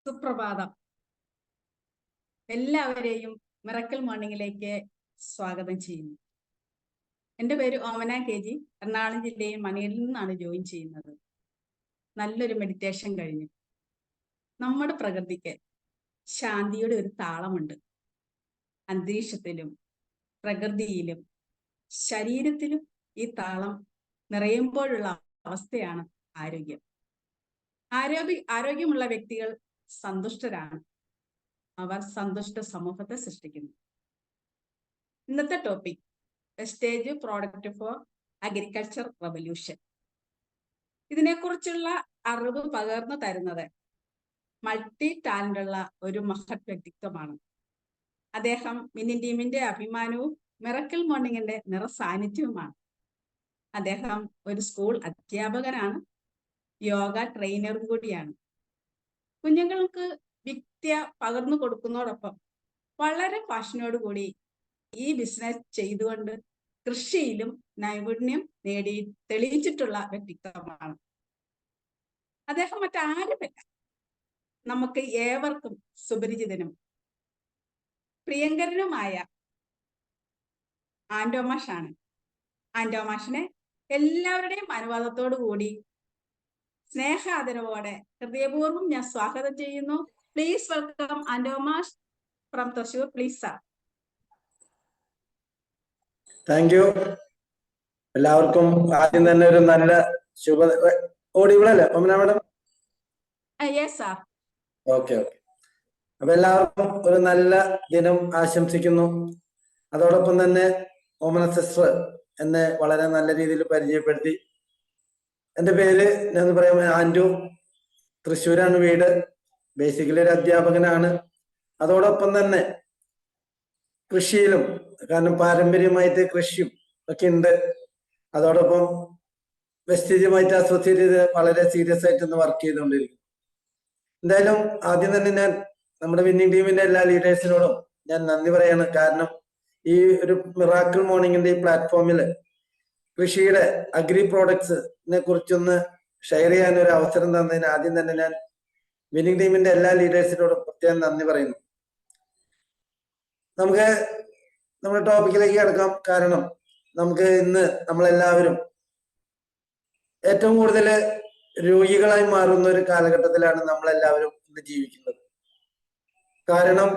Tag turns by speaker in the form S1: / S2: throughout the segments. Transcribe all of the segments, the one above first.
S1: സുപ്രഭാതം. എല്ലാവരെയും മിറക്കിൾ മോർണിംഗിലേക്ക് സ്വാഗതം ചെയ്യുന്നു. എൻ്റെ പേര് ഓമന KG. എറണാകുളം ജില്ലയിൽ മണിയിൽ നിന്നാണ് ജോയിൻ ചെയ്യുന്നത്. നല്ലൊരു മെഡിറ്റേഷൻ കഴിഞ്ഞു. നമ്മുടെ പ്രകൃതിക്ക് ശാന്തിയുടെ ഒരു താളമുണ്ട്. അന്തരീക്ഷത്തിലും പ്രകൃതിയിലും ശരീരത്തിലും ഈ താളം നിറയുമ്പോഴുള്ള അവസ്ഥയാണ് ആരോഗ്യം. ആരോഗ്യമുള്ള വ്യക്തികൾ സന്തുഷ്ടരാണ്. അവർ സന്തുഷ്ട സമൂഹത്തെ സൃഷ്ടിക്കുന്നു. ഇന്നത്തെ topic wastage product for agriculture revolution. ഇതിനെക്കുറിച്ചുള്ള അറിവ് പകർന്നു തരുന്നത് മൾട്ടി ടാലന്റുള്ള ഒരു മഹത് വ്യക്തിത്വമാണ്. അദ്ദേഹം വിന്നിംഗ് ടീമിന്റെ അഭിമാനവും മിറക്കിൾ മോർണിംഗിന്റെ നിറസാന്നിധ്യവുമാണ്. അദ്ദേഹം ഒരു സ്കൂൾ അധ്യാപകനാണ്, യോഗ ട്രെയിനറും കൂടിയാണ്. കുഞ്ഞുങ്ങൾക്ക് വിദ്യ പകർന്നു കൊടുക്കുന്നതോടൊപ്പം വളരെ പാഷനോടുകൂടി ഈ ബിസിനസ് ചെയ്തുകൊണ്ട് കൃഷിയിലും നൈപുണ്യം നേടി തെളിയിച്ചിട്ടുള്ള വ്യക്തിത്വമാണ് അദ്ദേഹം. മറ്റാരുമല്ല, നമുക്ക് ഏവർക്കും സുപരിചിതനും പ്രിയങ്കരനുമായ ആൻഡോ മാഷാണ്. ആൻഡോ മാഷിനെ എല്ലാവരുടെയും അനുവാദത്തോടു കൂടി സ്നേഹാദരവോടെ ഹൃദയപൂർവ്വം ഞാൻ സ്വാഗതം ചെയ്യുന്നു. പ്ലീസ് വെൽക്കം ആൻഡോ മാഷ് from Thrissur. Please sir.
S2: Thank you. എല്ലാവർക്കും ആദ്യം തന്നെ ഒരു നല്ല ശുഭ ഓഡിബിളല്ലേ ഓമന മാഡം?
S1: Yes sir.
S2: ഓക്കെ. അപ്പൊ എല്ലാവർക്കും ഒരു നല്ല ദിനം ആശംസിക്കുന്നു. അതോടൊപ്പം തന്നെ ഓമന സിസ്റ്റർ എന്നെ വളരെ നല്ല രീതിയിൽ പരിചയപ്പെടുത്തി. എൻ്റെ പേര് ഞാൻ പറയാം ആൻഡു. തൃശ്ശൂരാണ് വീട്. ബേസിക്കലി ഒരു അധ്യാപകനാണ്. അതോടൊപ്പം തന്നെ കൃഷിയിലും, കാരണം പാരമ്പര്യമായിട്ട് കൃഷിയും ഒക്കെ ഉണ്ട്. അതോടൊപ്പം വെസ്റ്റേജുമായിട്ട് അസോസിയേറ്റ് ചെയ്ത് വളരെ സീരിയസ് ആയിട്ട് ഇന്ന് വർക്ക് ചെയ്തുകൊണ്ടിരിക്കും. എന്തായാലും ആദ്യം തന്നെ ഞാൻ നമ്മുടെ വിന്നിംഗ് ടീമിന്റെ എല്ലാ ലീഡേഴ്സിനോടും ഞാൻ നന്ദി പറയാണ്. കാരണം ഈ ഒരു മിറാക്കിൾ മോർണിംഗിന്റെ ഈ പ്ലാറ്റ്ഫോമില് കൃഷിയുടെ അഗ്രി പ്രോഡക്ട്സിനെ കുറിച്ചൊന്ന് ഷെയർ ചെയ്യാൻ ഒരു അവസരം തന്നതിന് ആദ്യം തന്നെ ഞാൻ വിന്നിംഗ് ടീമിന്റെ എല്ലാ ലീഡേഴ്സിനോടും പ്രത്യേകം നന്ദി പറയുന്നു. നമുക്ക് നമ്മുടെ ടോപ്പിക്കിലേക്ക് കിടക്കാം. കാരണം നമുക്ക് ഇന്ന് നമ്മളെല്ലാവരും ഏറ്റവും കൂടുതൽ രോഗികളായി മാറുന്ന ഒരു കാലഘട്ടത്തിലാണ് നമ്മളെല്ലാവരും ഇന്ന് ജീവിക്കുന്നത്. കാരണം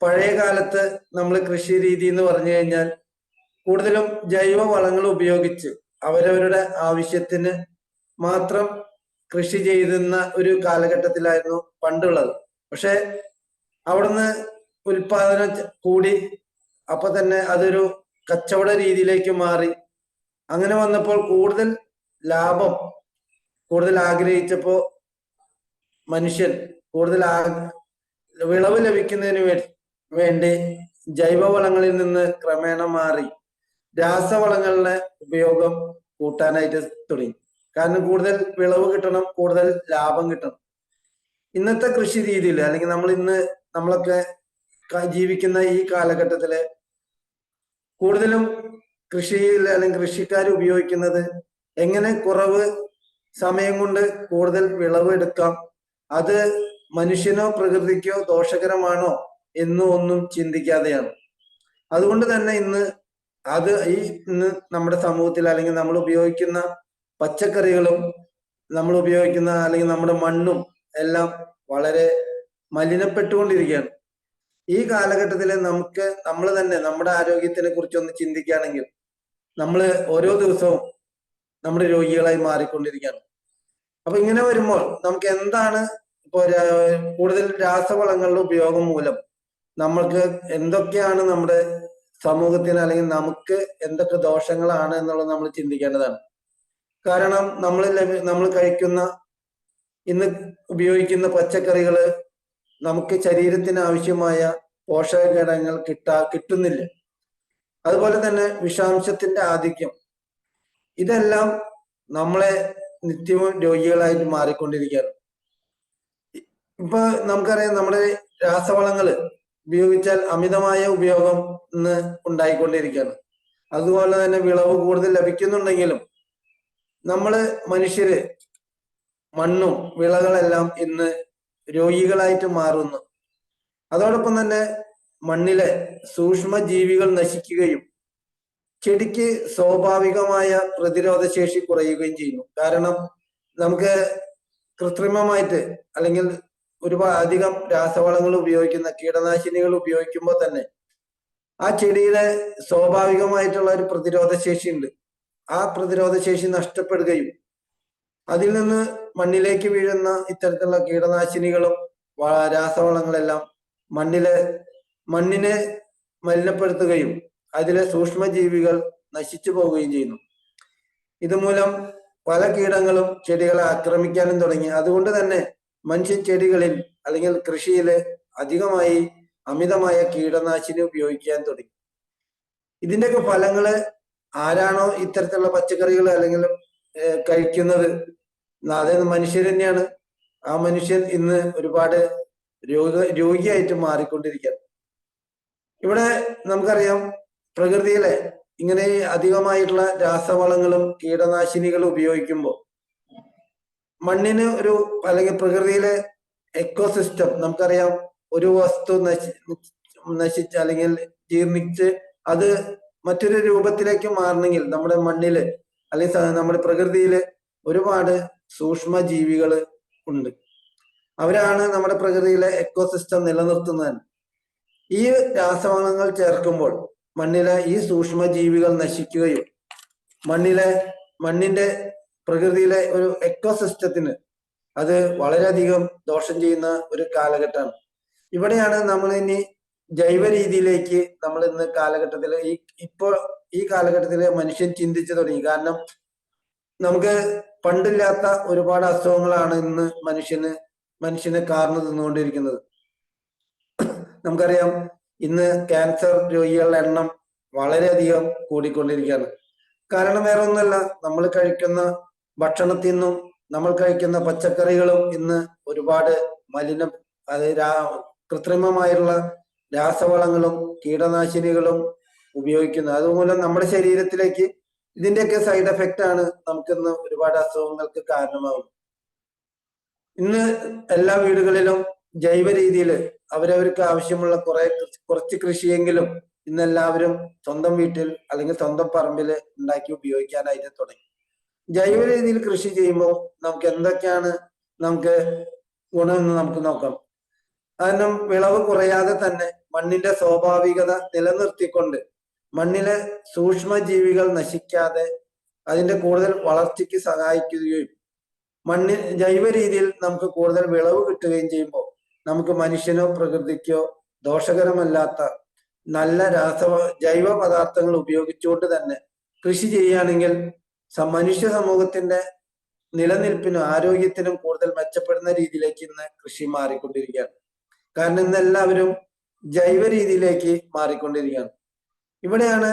S2: പഴയ കാലത്ത് നമ്മൾ കൃഷി രീതി എന്ന് പറഞ്ഞു കഴിഞ്ഞാൽ കൂടുതലും ജൈവ വളങ്ങൾ ഉപയോഗിച്ച് അവരവരുടെ ആവശ്യത്തിന് മാത്രം കൃഷി ചെയ്യുന്ന ഒരു കാലഘട്ടത്തിലായിരുന്നു പണ്ടുള്ളത്. പക്ഷെ അവിടുന്ന് ഉൽപാദനം കൂടി, അപ്പൊ തന്നെ അതൊരു കച്ചവട രീതിയിലേക്ക് മാറി. അങ്ങനെ വന്നപ്പോൾ കൂടുതൽ ലാഭം കൂടുതൽ ആഗ്രഹിച്ചപ്പോ മനുഷ്യൻ കൂടുതൽ വിളവ് ലഭിക്കുന്നതിന് വേണ്ടി ജൈവവളങ്ങളിൽ നിന്ന് ക്രമേണ മാറി രാസവളങ്ങളുടെ ഉപയോഗം കൂട്ടാനായിട്ട് തുടങ്ങി. കാരണം കൂടുതൽ വിളവ് കിട്ടണം, കൂടുതൽ ലാഭം കിട്ടണം. ഇന്നത്തെ കൃഷി രീതിയിൽ അല്ലെങ്കിൽ നമ്മളൊക്കെ ജീവിക്കുന്ന ഈ കാലഘട്ടത്തില് കൂടുതലും കൃഷിയിൽ അല്ലെങ്കിൽ കൃഷിക്കാർ ഉപയോഗിക്കുന്നത് എങ്ങനെ കുറവ് സമയം കൊണ്ട് കൂടുതൽ വിളവ് എടുക്കാം, അത് മനുഷ്യനോ പ്രകൃതിക്കോ ദോഷകരമാണോ ഒന്നും ചിന്തിക്കാതെയാണ്. അതുകൊണ്ട് തന്നെ ഇന്ന് നമ്മുടെ സമൂഹത്തിൽ അല്ലെങ്കിൽ നമ്മൾ ഉപയോഗിക്കുന്ന പച്ചക്കറികളും നമ്മൾ ഉപയോഗിക്കുന്ന അല്ലെങ്കിൽ നമ്മുടെ മണ്ണും എല്ലാം വളരെ മലിനപ്പെട്ടുകൊണ്ടിരിക്കുകയാണ്. ഈ കാലഘട്ടത്തിൽ നമ്മൾ തന്നെ നമ്മുടെ ആരോഗ്യത്തിനെ കുറിച്ചൊന്ന് ചിന്തിക്കുകയാണെങ്കിൽ നമ്മൾ ഓരോ ദിവസവും നമ്മുടെ രോഗികളായി മാറിക്കൊണ്ടിരിക്കുകയാണ്. അപ്പൊ ഇങ്ങനെ വരുമ്പോൾ നമുക്ക് എന്താണ് കൂടുതൽ രാസവളങ്ങളുടെ ഉപയോഗം മൂലം നമ്മൾക്ക് എന്തൊക്കെയാണ് നമ്മുടെ സമൂഹത്തിന് അല്ലെങ്കിൽ നമുക്ക് എന്തൊക്കെ ദോഷങ്ങളാണ് എന്നുള്ളത് നമ്മൾ ചിന്തിക്കേണ്ടതാണ്. കാരണം നമ്മൾ കഴിക്കുന്ന ഇന്ന് ഉപയോഗിക്കുന്ന പച്ചക്കറികള് നമുക്ക് ശരീരത്തിന് ആവശ്യമായ പോഷക ഘടകങ്ങൾ കിട്ടുന്നില്ല. അതുപോലെ തന്നെ വിഷാംശത്തിന്റെ ആധിക്യം, ഇതെല്ലാം നമ്മളെ നിത്യവും രോഗികളായിട്ട് മാറിക്കൊണ്ടിരിക്കുകയാണ്. ഇപ്പൊ നമുക്കറിയാം, നമ്മുടെ രാസവളങ്ങള് ഉപയോഗിച്ചാൽ അമിതമായ ഉപയോഗം ഇന്ന് ഉണ്ടായിക്കൊണ്ടിരിക്കുകയാണ്. അതുപോലെ തന്നെ വിളവ് കൂടുതൽ ലഭിക്കുന്നുണ്ടെങ്കിലും മനുഷ്യര് മണ്ണും വിളകളെല്ലാം ഇന്ന് രോഗികളായിട്ട് മാറുന്നു. അതോടൊപ്പം തന്നെ മണ്ണിലെ സൂക്ഷ്മ ജീവികൾ നശിക്കുകയും ചെടിക്ക് സ്വാഭാവികമായ പ്രതിരോധ ശേഷി കുറയുകയും ചെയ്യുന്നു. കാരണം നമുക്ക് കൃത്രിമമായിട്ട് അല്ലെങ്കിൽ ഒരുപാട് അധികം രാസവളങ്ങൾ ഉപയോഗിക്കുന്ന കീടനാശിനികൾ ഉപയോഗിക്കുമ്പോൾ തന്നെ ആ ചെടിയുടെ സ്വാഭാവികമായിട്ടുള്ള ഒരു പ്രതിരോധ ശേഷി ഉണ്ട്. ആ പ്രതിരോധ ശേഷി നഷ്ടപ്പെടുകയും അതിൽ നിന്ന് മണ്ണിലേക്ക് വീഴുന്ന ഇത്തരത്തിലുള്ള കീടനാശിനികളും രാസവളങ്ങളെല്ലാം മണ്ണിനെ മലിനപ്പെടുത്തുകയും അതിലെ സൂക്ഷ്മജീവികൾ നശിച്ചു പോവുകയും ചെയ്യുന്നു. ഇതുമൂലം പല കീടങ്ങളും ചെടികളെ ആക്രമിക്കാനും തുടങ്ങി. അതുകൊണ്ട് തന്നെ മനുഷ്യൻ ചെടികളിൽ അല്ലെങ്കിൽ കൃഷിയിൽ അധികമായി അമിതമായ കീടനാശിനി ഉപയോഗിക്കാൻ തുടങ്ങി. ഇതിന്റെയൊക്കെ ഫലങ്ങള് ആരാണോ ഇത്തരത്തിലുള്ള പച്ചക്കറികൾ അല്ലെങ്കിൽ കഴിക്കുന്നത്, അതായത് മനുഷ്യർ തന്നെയാണ്. ആ മനുഷ്യൻ ഇന്ന് ഒരുപാട് രോഗിയായിട്ട് മാറിക്കൊണ്ടിരിക്കുകയാണ്. ഇവിടെ നമുക്കറിയാം, പ്രകൃതിയിലെ ഇങ്ങനെ അധികമായിട്ടുള്ള രാസവളങ്ങളും കീടനാശിനികളും ഉപയോഗിക്കുമ്പോൾ മണ്ണിന് അല്ലെങ്കിൽ പ്രകൃതിയിലെ എക്കോസിസ്റ്റം നമുക്കറിയാം, ഒരു വസ്തു നശിച്ച് അല്ലെങ്കിൽ ജീർണിച്ച് അത് മറ്റൊരു രൂപത്തിലേക്ക് മാറണമെങ്കിൽ നമ്മുടെ മണ്ണില് അല്ലെങ്കിൽ നമ്മുടെ പ്രകൃതിയില് ഒരുപാട് സൂക്ഷ്മ ജീവികൾ ഉണ്ട്. അവരാണ് നമ്മുടെ പ്രകൃതിയിലെ എക്കോസിസ്റ്റം നിലനിർത്തുന്നത്. ഈ രാസവളങ്ങൾ ചേർക്കുമ്പോൾ മണ്ണിലെ ഈ സൂക്ഷ്മ ജീവികൾ നശിക്കുകയും മണ്ണിന്റെ പ്രകൃതിയിലെ ഒരു എക്കോസിസ്റ്റത്തിന് അത് വളരെയധികം ദോഷം ചെയ്യുന്ന ഒരു കാലഘട്ടമാണ്. ഇവിടെയാണ് നമ്മൾ ഇനി ജൈവ രീതിയിലേക്ക് നമ്മൾ ഇന്ന് കാലഘട്ടത്തിൽ ഈ കാലഘട്ടത്തില് മനുഷ്യൻ ചിന്തിച്ചു തുടങ്ങി. കാരണം നമുക്ക് പണ്ടില്ലാത്ത ഒരുപാട് അസുഖങ്ങളാണ് ഇന്ന് മനുഷ്യനെ കാർന്നു തിന്നുകൊണ്ടിരിക്കുന്നത്. നമുക്കറിയാം, ഇന്ന് ക്യാൻസർ രോഗികളുടെ എണ്ണം വളരെയധികം കൂടിക്കൊണ്ടിരിക്കുകയാണ്. കാരണം വേറെ ഒന്നുമല്ല, നമ്മൾ കഴിക്കുന്ന ഭക്ഷണത്തിൽ നിന്നും നമ്മൾ കഴിക്കുന്ന പച്ചക്കറികളും ഇന്ന് ഒരുപാട് കൃത്രിമമായുള്ള രാസവളങ്ങളും കീടനാശിനികളും ഉപയോഗിക്കുന്നു. അതുമൂലം നമ്മുടെ ശരീരത്തിലേക്ക് ഇതിന്റെയൊക്കെ സൈഡ് എഫക്റ്റ് ആണ് നമുക്കിന്ന് ഒരുപാട് അസുഖങ്ങൾക്ക് കാരണമാകുന്നത്. ഇന്ന് എല്ലാ വീടുകളിലും ജൈവ രീതിയിൽ അവരവർക്ക് ആവശ്യമുള്ള കുറച്ച് കൃഷിയെങ്കിലും ഇന്ന് എല്ലാവരും സ്വന്തം വീട്ടിൽ അല്ലെങ്കിൽ സ്വന്തം പറമ്പിൽ ഉണ്ടാക്കി ഉപയോഗിക്കാനായിട്ട് തുടങ്ങി. ജൈവ രീതിയിൽ കൃഷി ചെയ്യുമ്പോൾ നമുക്ക് എന്തൊക്കെയാണ് ഗുണമെന്ന് നമുക്ക് നോക്കാം. കാരണം വിളവ് കുറയാതെ തന്നെ മണ്ണിന്റെ സ്വാഭാവികത നിലനിർത്തിക്കൊണ്ട് മണ്ണിലെ സൂക്ഷ്മ ജീവികൾ നശിക്കാതെ അതിന്റെ കൂടുതൽ വളർച്ചയ്ക്ക് സഹായിക്കുകയും ജൈവ രീതിയിൽ നമുക്ക് കൂടുതൽ വിളവ് കിട്ടുകയും ചെയ്യുമ്പോൾ നമുക്ക് മനുഷ്യനോ പ്രകൃതിക്കോ ദോഷകരമല്ലാത്ത നല്ല ജൈവ പദാർത്ഥങ്ങൾ ഉപയോഗിച്ചുകൊണ്ട് തന്നെ കൃഷി ചെയ്യുകയാണെങ്കിൽ മനുഷ്യ സമൂഹത്തിന്റെ നിലനിൽപ്പിനും ആരോഗ്യത്തിനും കൂടുതൽ മെച്ചപ്പെടുന്ന രീതിയിലേക്ക് ഇന്ന് കൃഷി മാറിക്കൊണ്ടിരിക്കുകയാണ്. കാരണം ഇന്ന് എല്ലാവരും ജൈവ രീതിയിലേക്ക് മാറിക്കൊണ്ടിരിക്കുകയാണ്. ഇവിടെയാണ്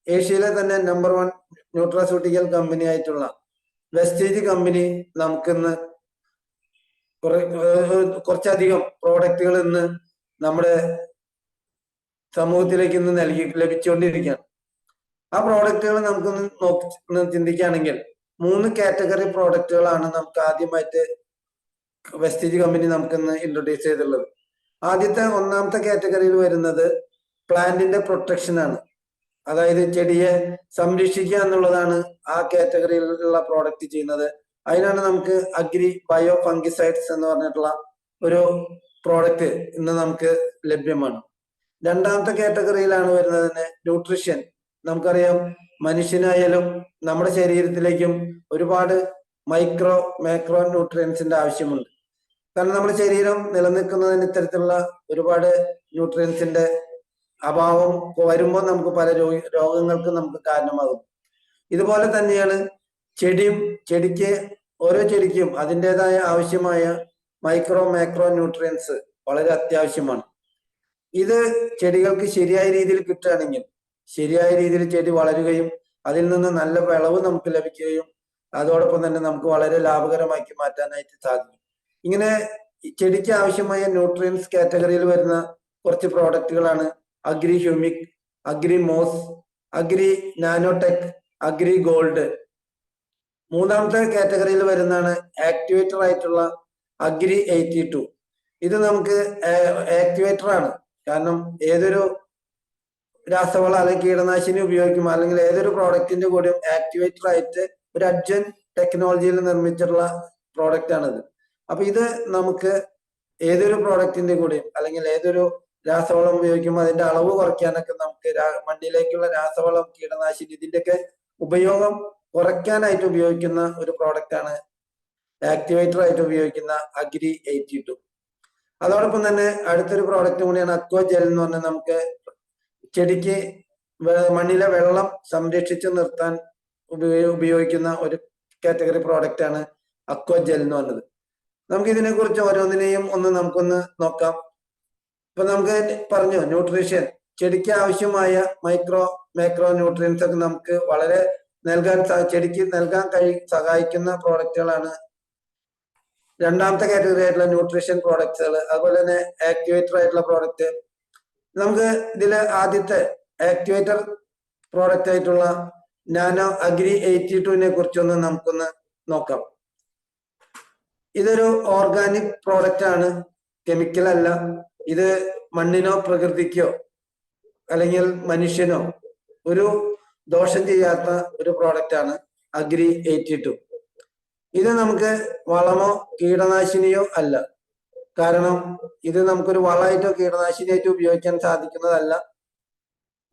S2: ഏഷ്യയിലെ തന്നെ നമ്പർ 1 ന്യൂട്രാസ്യൂട്ടിക്കൽ കമ്പനി ആയിട്ടുള്ള വെസ്റ്റേജ് കമ്പനി നമുക്കിന്ന് കുറച്ചധികം പ്രോഡക്റ്റുകൾ ഇന്ന് നമ്മുടെ സമൂഹത്തിലേക്ക് ഇന്ന് ലഭിച്ചുകൊണ്ടിരിക്കുകയാണ്. ആ പ്രോഡക്റ്റുകൾ നമുക്കൊന്ന് ചിന്തിക്കുകയാണെങ്കിൽ 3 കാറ്റഗറി പ്രോഡക്റ്റുകളാണ് നമുക്ക് ആദ്യമായിട്ട് വെസ്റ്റേജ് കമ്പനി നമുക്കിന്ന് ഇൻട്രൊഡ്യൂസ് ചെയ്തിട്ടുള്ളത്. ആദ്യത്തെ 1ാമത്തെ കാറ്റഗറിയിൽ വരുന്നത് പ്ലാന്റിന്റെ പ്രൊട്ടക്ഷൻ ആണ്. അതായത് ചെടിയെ സംരക്ഷിക്കുക എന്നുള്ളതാണ് ആ കാറ്റഗറിയിലുള്ള പ്രോഡക്റ്റ് ചെയ്യുന്നത്. അതിനാണ് നമുക്ക് അഗ്രി ബയോ ഫംഗിസൈഡ്സ് എന്ന് പറഞ്ഞിട്ടുള്ള ഒരു പ്രോഡക്റ്റ് ഇന്ന് നമുക്ക് ലഭ്യമാണ്. 2ാമത്തെ കാറ്റഗറിയിലാണ് വരുന്നത് ന്യൂട്രീഷൻ. നമുക്കറിയാം, മനുഷ്യനായാലും നമ്മുടെ ശരീരത്തിലേക്കും ഒരുപാട് മൈക്രോ മാക്രോ ന്യൂട്രിയൻസിന്റെ ആവശ്യമുണ്ട്. കാരണം നമ്മുടെ ശരീരം നിലനിൽക്കുന്നതിന് ഇത്തരത്തിലുള്ള ഒരുപാട് ന്യൂട്രിയൻസിന്റെ അഭാവം വരുമ്പോൾ നമുക്ക് പല രോഗങ്ങൾക്ക് നമുക്ക് കാരണമാകും. ഇതുപോലെ തന്നെയാണ് ഓരോ ചെടിക്കും അതിൻ്റെതായ ആവശ്യമായ മൈക്രോ മാക്രോ ന്യൂട്രിയൻസ് വളരെ അത്യാവശ്യമാണ്. ഇത് ചെടികൾക്ക് ശരിയായ രീതിയിൽ കിട്ടുകയാണെങ്കിൽ ശരിയായ രീതിയിൽ ചെടി വളരുകയും അതിൽ നിന്ന് നല്ല വിളവ് നമുക്ക് ലഭിക്കുകയും അതോടൊപ്പം തന്നെ നമുക്ക് വളരെ ലാഭകരമാക്കി മാറ്റാനായിട്ട് സാധിക്കും. ഇങ്ങനെ ചെടിക്ക് ആവശ്യമായ ന്യൂട്രിയൻസ് കാറ്റഗറിയിൽ വരുന്ന കുറച്ച് പ്രോഡക്റ്റുകളാണ് Agri Humic, Agri Mos, Agri Nanotech, Agri Gold. 3ാമത്തെ കാറ്റഗറിയിൽ വരുന്നതാണ് ആക്ടിവേറ്റർ ആയിട്ടുള്ള അഗ്രി 82. ഇത് നമുക്ക് ആക്ടിവേറ്റർ ആണ്. കാരണം ഏതൊരു രാസവളം അല്ലെങ്കിൽ കീടനാശിനി ഉപയോഗിക്കുമ്പോൾ അല്ലെങ്കിൽ ഏതൊരു പ്രോഡക്റ്റിന്റെ കൂടെയും ആക്ടിവേറ്റർ ആയിട്ട് ഒരു അഡ്ജൻ ടെക്നോളജിയിൽ നിർമ്മിച്ചിട്ടുള്ള പ്രോഡക്റ്റ് ആണിത്. അപ്പൊ ഇത് നമുക്ക് ഏതൊരു പ്രോഡക്റ്റിന്റെ കൂടെയും അല്ലെങ്കിൽ ഏതൊരു രാസവളം ഉപയോഗിക്കുമ്പോൾ അതിന്റെ അളവ് കുറയ്ക്കാനൊക്കെ നമുക്ക് മണ്ണിലേക്കുള്ള രാസവളം, കീടനാശിനി ഇതിന്റെയൊക്കെ ഉപയോഗം കുറയ്ക്കാനായിട്ട് ഉപയോഗിക്കുന്ന ഒരു പ്രോഡക്റ്റ് ആണ് ആക്ടിവേറ്റർ ആയിട്ട് ഉപയോഗിക്കുന്ന അഗ്രി 82. അതോടൊപ്പം തന്നെ അടുത്തൊരു പ്രോഡക്റ്റ് കൂടിയാണ് അക്വ ജെൽ എന്ന് പറഞ്ഞാൽ നമുക്ക് ചെടിക്ക് മണ്ണിലെ വെള്ളം സംരക്ഷിച്ചു നിർത്താൻ ഉപയോഗിക്കുന്ന ഒരു കാറ്റഗറി പ്രോഡക്റ്റ് ആണ് അക്വ ജെൽ എന്ന് പറഞ്ഞത്. നമുക്ക് ഇതിനെ കുറിച്ച് ഓരോന്നിനെയും നമുക്കൊന്ന് നോക്കാം. ഇപ്പൊ നമുക്ക് പറഞ്ഞു ന്യൂട്രീഷൻ, ചെടിക്ക് ആവശ്യമായ മൈക്രോ ന്യൂട്രിയൻസ് ഒക്കെ നമുക്ക് വളരെ ചെടിക്ക് നൽകാൻ സഹായിക്കുന്ന പ്രോഡക്റ്റുകളാണ് രണ്ടാമത്തെ കാറ്റഗറി ആയിട്ടുള്ള ന്യൂട്രീഷൻ പ്രോഡക്റ്റുകൾ. അതുപോലെ തന്നെ ആക്ടിവേറ്റർ ആയിട്ടുള്ള പ്രോഡക്റ്റ്. നമുക്ക് ഇതില് ആദ്യത്തെ ആക്ടിവേറ്റർ പ്രോഡക്റ്റ് ആയിട്ടുള്ള നാനോ അഗ്രി 82നെ കുറിച്ചൊന്ന് നമുക്കൊന്ന് നോക്കാം. ഇതൊരു ഓർഗാനിക് പ്രോഡക്റ്റ് ആണ്, കെമിക്കൽ അല്ല. ഇത് മണ്ണിനോ പ്രകൃതിക്കോ അല്ലെങ്കിൽ മനുഷ്യനോ ഒരു ദോഷം ചെയ്യാത്ത ഒരു പ്രോഡക്റ്റ് ആണ് അഗ്രി 82. ഇത് നമുക്ക് വളമോ കീടനാശിനിയോ അല്ല. കാരണം ഇത് നമുക്കൊരു വളമായിട്ടോ കീടനാശിനിയായിട്ടോ ഉപയോഗിക്കാൻ സാധിക്കുന്നതല്ല.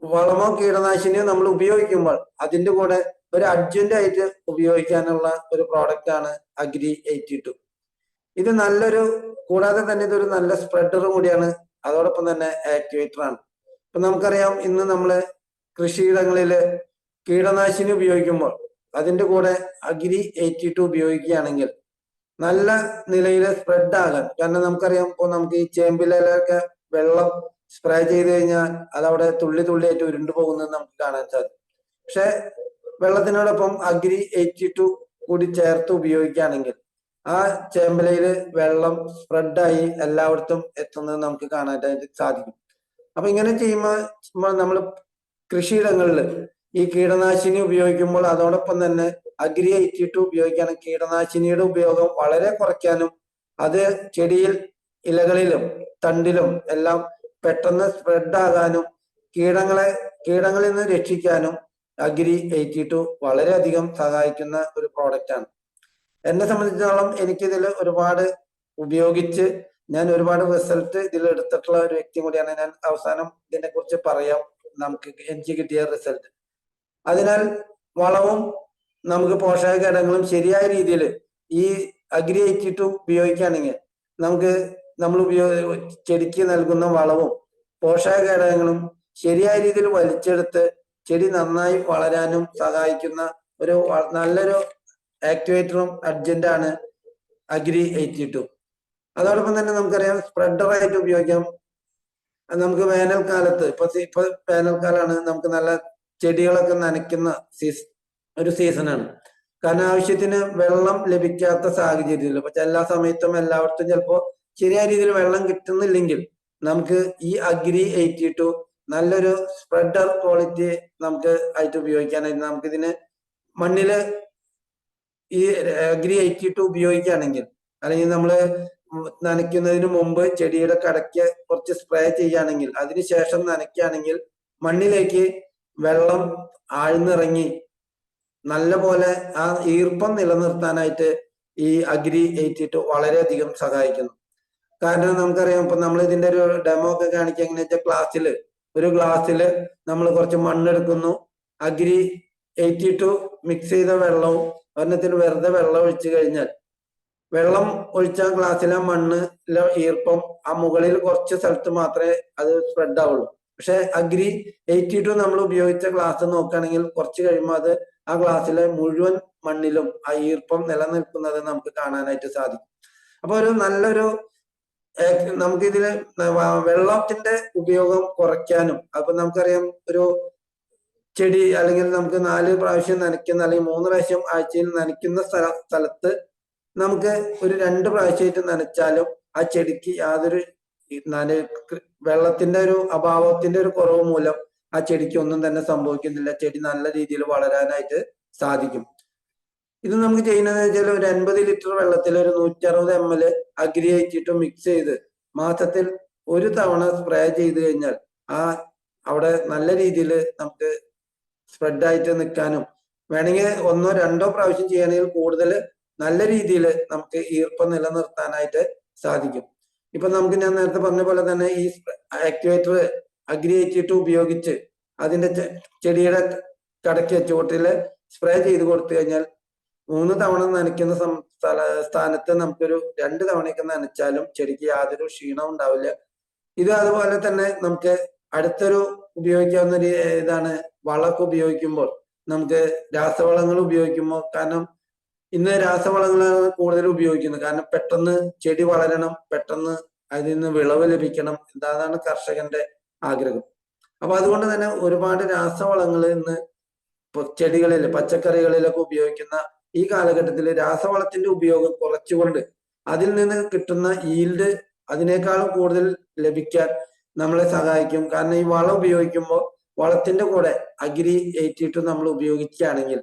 S2: വളമോ കീടനാശിനിയോ നമ്മൾ ഉപയോഗിക്കുമ്പോൾ അതിന്റെ കൂടെ ഒരു അഡ്ജന്റ് ആയിട്ട് ഉപയോഗിക്കാനുള്ള ഒരു പ്രോഡക്റ്റ് ആണ് അഗ്രി 82. ഇത് നല്ലൊരു, കൂടാതെ തന്നെ ഇതൊരു നല്ല സ്പ്രെഡർ കൂടിയാണ്, അതോടൊപ്പം തന്നെ ആക്ടിവേറ്റർ ആണ്. ഇപ്പൊ നമുക്കറിയാം, ഇന്ന് നമ്മള് കൃഷിയിടങ്ങളില് കീടനാശിനി ഉപയോഗിക്കുമ്പോൾ അതിന്റെ കൂടെ അഗ്രി 82 ഉപയോഗിക്കുകയാണെങ്കിൽ നല്ല നിലയിൽ സ്പ്രെഡ് ആകാൻ, കാരണം നമുക്കറിയാം ഇപ്പൊ നമുക്ക് ഈ ചേമ്പിലൊക്കെ വെള്ളം സ്പ്രേ ചെയ്ത് കഴിഞ്ഞാൽ അതവിടെ തുള്ളി തുള്ളിയായിട്ട് ഉരുണ്ടു പോകുന്നത് നമുക്ക് കാണാൻ സാധിക്കും. പക്ഷെ വെള്ളത്തിനോടൊപ്പം അഗ്രി 82 കൂടി ചേർത്ത് ഉപയോഗിക്കുകയാണെങ്കിൽ ആ ചേമ്പലയില് വെള്ളം സ്പ്രെഡായി എല്ലായിടത്തും എത്തുന്നത് നമുക്ക് കാണാനായിട്ട് സാധിക്കും. അപ്പൊ ഇങ്ങനെ ചെയ്യുമ്പോൾ നമ്മൾ കൃഷിയിടങ്ങളിൽ ഈ കീടനാശിനി ഉപയോഗിക്കുമ്പോൾ അതോടൊപ്പം തന്നെ അഗ്രി 82 ഉപയോഗിക്കാനും കീടനാശിനിയുടെ ഉപയോഗം വളരെ കുറയ്ക്കാനും അത് ചെടിയിൽ ഇലകളിലും തണ്ടിലും എല്ലാം പെട്ടെന്ന് സ്പ്രെഡ് ആകാനും കീടങ്ങളിൽ നിന്ന് രക്ഷിക്കാനും അഗ്രി 82 വളരെയധികം സഹായിക്കുന്ന ഒരു പ്രോഡക്റ്റ് ആണ്. എന്നെ സംബന്ധിച്ചിടത്തോളം എനിക്കിതിൽ ഒരുപാട് ഉപയോഗിച്ച് ഞാൻ ഒരുപാട് റിസൾട്ട് ഇതിൽ എടുത്തിട്ടുള്ള ഒരു വ്യക്തി കൂടിയാണ്. ഞാൻ അവസാനം ഇതിനെ കുറിച്ച് പറയാം, എനിക്ക് കിട്ടിയ റിസൾട്ട്. അതിനാൽ വളവും നമുക്ക് പോഷക ഘടകങ്ങളും ശരിയായ രീതിയിൽ ഈ അഗ്രി 82 ഉപയോഗിക്കുകയാണെങ്കിൽ നമ്മൾ ചെടിക്ക് നൽകുന്ന വളവും പോഷക ഘടകങ്ങളും ശരിയായ രീതിയിൽ വലിച്ചെടുത്ത് ചെടി നന്നായി വളരാനും സഹായിക്കുന്ന ഒരു നല്ലൊരു ആക്ടിവേറ്ററും അഡ്ജന്റാണ് അഗ്രി 82. അതോടൊപ്പം തന്നെ നമുക്കറിയാം സ്പ്രെഡറായിട്ട് ഉപയോഗിക്കാം. നമുക്ക് വേനൽക്കാലത്ത് ഇപ്പൊ വേനൽക്കാലമാണ്, നമുക്ക് നല്ല ചെടികളൊക്കെ നനയ്ക്കുന്ന ഒരു സീസണാണ്. കാരണം ആവശ്യത്തിന് വെള്ളം ലഭിക്കാത്ത സാഹചര്യത്തിൽ ഇപ്പൊ എല്ലാ സമയത്തും എല്ലായിടത്തും ചിലപ്പോ ശരിയായ രീതിയിൽ വെള്ളം കിട്ടുന്നില്ലെങ്കിൽ നമുക്ക് ഈ അഗ്രി 82 നല്ലൊരു സ്പ്രെഡർ ക്വാളിറ്റി നമുക്ക് ആയിട്ട് ഉപയോഗിക്കാനായിട്ട് നമുക്കിതിന് മണ്ണില് ഈ അഗ്രി 82 ഉപയോഗിക്കുകയാണെങ്കിൽ, അല്ലെങ്കിൽ നമ്മള് നനയ്ക്കുന്നതിന് മുമ്പ് ചെടിയുടെ കടയ്ക്ക് കുറച്ച് സ്പ്രേ ചെയ്യുകയാണെങ്കിൽ അതിനുശേഷം നനയ്ക്കുകയാണെങ്കിൽ മണ്ണിലേക്ക് വെള്ളം ആഴ്ന്നിറങ്ങി നല്ല പോലെ ആ ഈർപ്പം നിലനിർത്താനായിട്ട് ഈ അഗ്രി 82 വളരെയധികം സഹായിക്കുന്നു. കാരണം നമുക്കറിയാം, ഇപ്പൊ നമ്മൾ ഇതിന്റെ ഒരു ഡെമോ ഒക്കെ കാണിക്കുക എങ്ങനെയാ വെച്ചാൽ ഒരു ഗ്ലാസ്സില് നമ്മൾ കുറച്ച് മണ്ണെടുക്കുന്നു, അഗ്രി 82 മിക്സ് ചെയ്ത വെള്ളവും ഒരെണ്ണത്തിൽ വെറുതെ വെള്ളം ഒഴിച്ചു കഴിഞ്ഞാൽ വെള്ളം ഒഴിച്ച ഗ്ലാസ്സിലെ മണ്ണിലെ ഈർപ്പം ആ മുകളിൽ കുറച്ച് സ്ഥലത്ത് മാത്രമേ അത് സ്പ്രെഡ് ആവുള്ളൂ. പക്ഷെ അഗ്രി 82 നമ്മൾ ഉപയോഗിച്ച ഗ്ലാസ് നോക്കുകയാണെങ്കിൽ കുറച്ച് കഴിയുമ്പോൾ അത് ആ ഗ്ലാസ്സിലെ മുഴുവൻ മണ്ണിലും ആ ഈർപ്പം നിലനിൽക്കുന്നത് നമുക്ക് കാണാനായിട്ട് സാധിക്കും. അപ്പൊ ഒരു നല്ലൊരു നമുക്കിതില് വെള്ളത്തിന്റെ ഉപയോഗം കുറയ്ക്കാനും, അപ്പൊ നമുക്കറിയാം ഒരു ചെടി അല്ലെങ്കിൽ നമുക്ക് 4 പ്രാവശ്യം നനയ്ക്കുന്ന അല്ലെങ്കിൽ 3 പ്രാവശ്യം ആഴ്ചയിൽ നനയ്ക്കുന്ന സ്ഥലത്ത് നമുക്ക് ഒരു 2 പ്രാവശ്യമായിട്ട് നനച്ചാലും ആ ചെടിക്ക് യാതൊരു വെള്ളത്തിന്റെ ഒരു അഭാവത്തിന്റെ ഒരു കുറവ് മൂലം ആ ചെടിക്ക് ഒന്നും തന്നെ സംഭവിക്കുന്നില്ല. ചെടി നല്ല രീതിയിൽ വളരാനായിട്ട് സാധിക്കും. ഇത് നമുക്ക് ചെയ്യുന്നത് വെച്ചാൽ ഒരു 80 ലിറ്റർ വെള്ളത്തിൽ ഒരു 160 ml അഗ്രി 82 മിക്സ് ചെയ്ത് മാസത്തിൽ ഒരു തവണ സ്പ്രേ ചെയ്ത് കഴിഞ്ഞാൽ അവിടെ നല്ല രീതിയിൽ നമുക്ക് സ്പ്രെഡ് ആയിട്ട് നിൽക്കാനും വേണമെങ്കിൽ 1 or 2 പ്രാവശ്യം ചെയ്യണമെങ്കിൽ കൂടുതൽ നല്ല രീതിയിൽ നമുക്ക് ഈർപ്പം നിലനിർത്താനായിട്ട് സാധിക്കും. ഇപ്പൊ നമുക്ക് ഞാൻ നേരത്തെ പറഞ്ഞ പോലെ തന്നെ ഈ ആക്ടിവേറ്റർ അഗ്രി 82 ഉപയോഗിച്ച് അതിന്റെ ചെടിയുടെ കടയ്ക്ക് ചുവട്ടില് സ്പ്രേ ചെയ്ത് കൊടുത്തു കഴിഞ്ഞാൽ 3 തവണ നനയ്ക്കുന്ന സ്ഥാനത്ത് നമുക്കൊരു 2 തവണയൊക്കെ നനച്ചാലും ചെടിക്ക് യാതൊരു ക്ഷീണവും ഉണ്ടാവില്ല. ഇത് അതുപോലെ തന്നെ നമുക്ക് അടുത്തൊരു ഉപയോഗിക്കാവുന്ന ഒരു ഇതാണ് വളമൊക്കെ ഉപയോഗിക്കുമ്പോൾ നമുക്ക് രാസവളങ്ങൾ ഉപയോഗിക്കുമ്പോൾ, കാരണം ഇന്ന് രാസവളങ്ങളാണ് കൂടുതൽ ഉപയോഗിക്കുന്നത്. കാരണം പെട്ടെന്ന് ചെടി വളരണം, പെട്ടെന്ന് അതിൽ നിന്ന് വിളവ് ലഭിക്കണം, അതാണ് കർഷകന്റെ ആഗ്രഹം. അപ്പൊ അതുകൊണ്ട് തന്നെ ഒരുപാട് രാസവളങ്ങൾ ഇന്ന് ചെടികളിൽ പച്ചക്കറികളിലൊക്കെ ഉപയോഗിക്കുന്ന ഈ കാലഘട്ടത്തിൽ രാസവളത്തിന്റെ ഉപയോഗം കുറച്ചുകൊണ്ട് അതിൽ നിന്ന് കിട്ടുന്ന ഈൽഡ് അതിനേക്കാളും കൂടുതൽ ലഭിക്കാൻ നമ്മളെ സഹായിക്കും. കാരണം ഈ വളം ഉപയോഗിക്കുമ്പോൾ വളത്തിന്റെ കൂടെ അഗ്രി 82 നമ്മൾ ഉപയോഗിക്കുകയാണെങ്കിൽ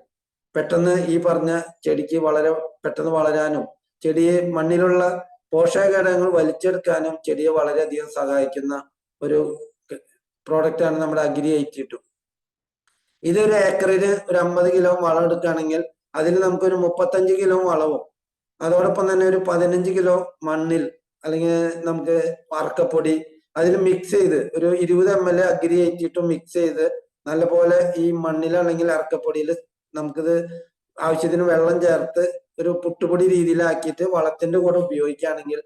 S2: പെട്ടെന്ന് ഈ പറഞ്ഞ ചെടിക്ക് വളരെ പെട്ടെന്ന് വളരാനും ചെടിയെ മണ്ണിലുള്ള പോഷകഘടകങ്ങൾ വലിച്ചെടുക്കാനും ചെടിയെ വളരെയധികം സഹായിക്കുന്ന ഒരു പ്രോഡക്റ്റ് ആണ് നമ്മുടെ അഗ്രി 82. ഇതൊരു ഏക്കറിന് ഒരു 50 കിലോ വളം എടുക്കുകയാണെങ്കിൽ അതിൽ നമുക്കൊരു 35 കിലോ വളവും അതോടൊപ്പം തന്നെ ഒരു 15 കിലോ മണ്ണിൽ അല്ലെങ്കിൽ നമുക്ക് അർക്കപ്പൊടി അതിൽ മിക്സ് ചെയ്ത് ഒരു 20 ml അഗ്രി 82 മിക്സ് ചെയ്ത് നല്ലപോലെ ഈ മണ്ണിലാണെങ്കിൽ അർക്കപ്പൊടിയിൽ നമുക്കിത് ആവശ്യത്തിന് വെള്ളം ചേർത്ത് ഒരു പുട്ടുപൊടി രീതിയിലാക്കിയിട്ട് വളത്തിന്റെ കൂടെ ഉപയോഗിക്കുകയാണെങ്കിൽ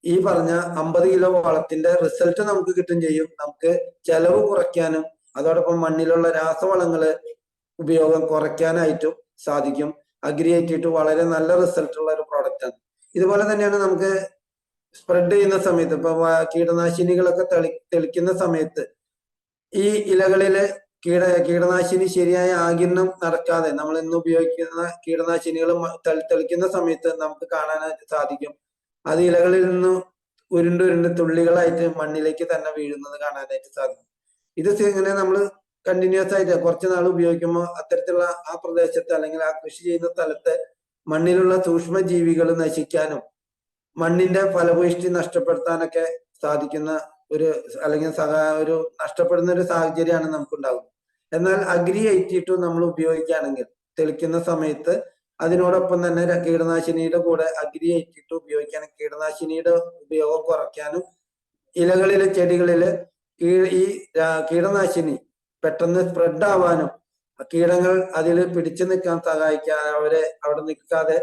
S2: ഈ പറഞ്ഞ 50 കിലോ വളത്തിന്റെ റിസൾട്ട് നമുക്ക് കിട്ടും ചെയ്യും. നമുക്ക് ചെലവ് കുറയ്ക്കാനും അതോടൊപ്പം മണ്ണിലുള്ള രാസവളങ്ങള് ഉപയോഗം കുറയ്ക്കാനായിട്ടും സാധിക്കും. അഗ്രി 82 വളരെ നല്ല റിസൾട്ട് ഉള്ള ഒരു പ്രോഡക്റ്റ് ആണ്. ഇതുപോലെ തന്നെയാണ് നമുക്ക് സ്പ്രെഡ് ചെയ്യുന്ന സമയത്ത് ഇപ്പൊ കീടനാശിനികളൊക്കെ തെളിക്കുന്ന സമയത്ത് ഈ ഇലകളില് കീടനാശിനി ശരിയായ ആഗിരണം നടക്കാതെ നമ്മൾ ഇന്ന് ഉപയോഗിക്കുന്ന കീടനാശിനികൾ തെളിക്കുന്ന സമയത്ത് നമുക്ക് കാണാനായിട്ട് സാധിക്കും. അത് ഇലകളിൽ നിന്ന് ഉരുണ്ട് തുള്ളികളായിട്ട് മണ്ണിലേക്ക് തന്നെ വീഴുന്നത് കാണാനായിട്ട് സാധിക്കും. ഇത് ഇങ്ങനെ നമ്മൾ കണ്ടിന്യൂസ് ആയിട്ട് കുറച്ച് നാൾ ഉപയോഗിക്കുമ്പോൾ അത്തരത്തിലുള്ള ആ പ്രദേശത്ത് അല്ലെങ്കിൽ ആ കൃഷി ചെയ്യുന്ന സ്ഥലത്ത് മണ്ണിലുള്ള സൂക്ഷ്മജീവികൾ നശിക്കാനും മണ്ണിന്റെ ഫലഭൂയിഷ്ടി നഷ്ടപ്പെടുത്താനൊക്കെ സാധിക്കുന്ന അല്ലെങ്കിൽ ഒരു നഷ്ടപ്പെടുന്ന ഒരു സാഹചര്യമാണ് നമുക്കുണ്ടാകുന്നത്. എന്നാൽ അഗ്രി 82 നമ്മൾ ഉപയോഗിക്കുകയാണെങ്കിൽ തെളിക്കുന്ന സമയത്ത് അതിനോടൊപ്പം തന്നെ കീടനാശിനിയുടെ കൂടെ അഗ്രി 82 ഉപയോഗിക്കാനും കീടനാശിനിയുടെ ഉപയോഗം കുറയ്ക്കാനും ഇലകളിലെ ചെടികളില് ഈ കീടനാശിനി പെട്ടെന്ന് സ്പ്രെഡ് ആവാനും കീടങ്ങൾ അതിൽ പിടിച്ചു നിൽക്കാൻ സഹായിക്കാൻ അവിടെ നിൽക്കാതെ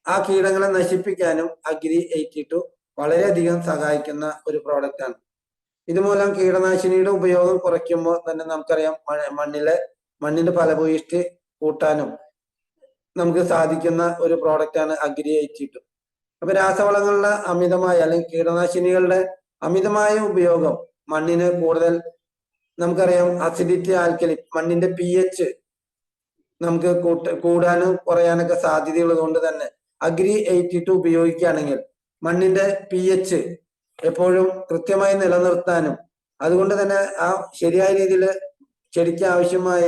S2: ആ കീടങ്ങളെ നശിപ്പിക്കാനും അഗ്രി 82 വളരെയധികം സഹായിക്കുന്ന ഒരു പ്രോഡക്റ്റ് ആണ്. ഇതുമൂലം കീടനാശിനിയുടെ ഉപയോഗം കുറയ്ക്കുമ്പോൾ തന്നെ നമുക്കറിയാം മണ്ണിന്റെ ഫലഭൂയിഷ്ടി കൂട്ടാനും നമുക്ക് സാധിക്കുന്ന ഒരു പ്രോഡക്റ്റ് ആണ് അഗ്രി 82. അപ്പൊ രാസവളങ്ങളുടെ അമിതമായ അല്ലെങ്കിൽ കീടനാശിനികളുടെ അമിതമായ ഉപയോഗം മണ്ണിന് കൂടുതൽ നമുക്കറിയാം അസിഡിറ്റി ആൽക്കലി മണ്ണിന്റെ pH നമുക്ക് കൂടാനും കുറയാനൊക്കെ സാധ്യതയുള്ളത് കൊണ്ട് തന്നെ അഗ്രി 82 ഉപയോഗിക്കുകയാണെങ്കിൽ മണ്ണിന്റെ pH എപ്പോഴും കൃത്യമായി നിലനിർത്താനും അതുകൊണ്ട് തന്നെ ആ ശരിയായ രീതിയിൽ ചെടിക്ക് ആവശ്യമായ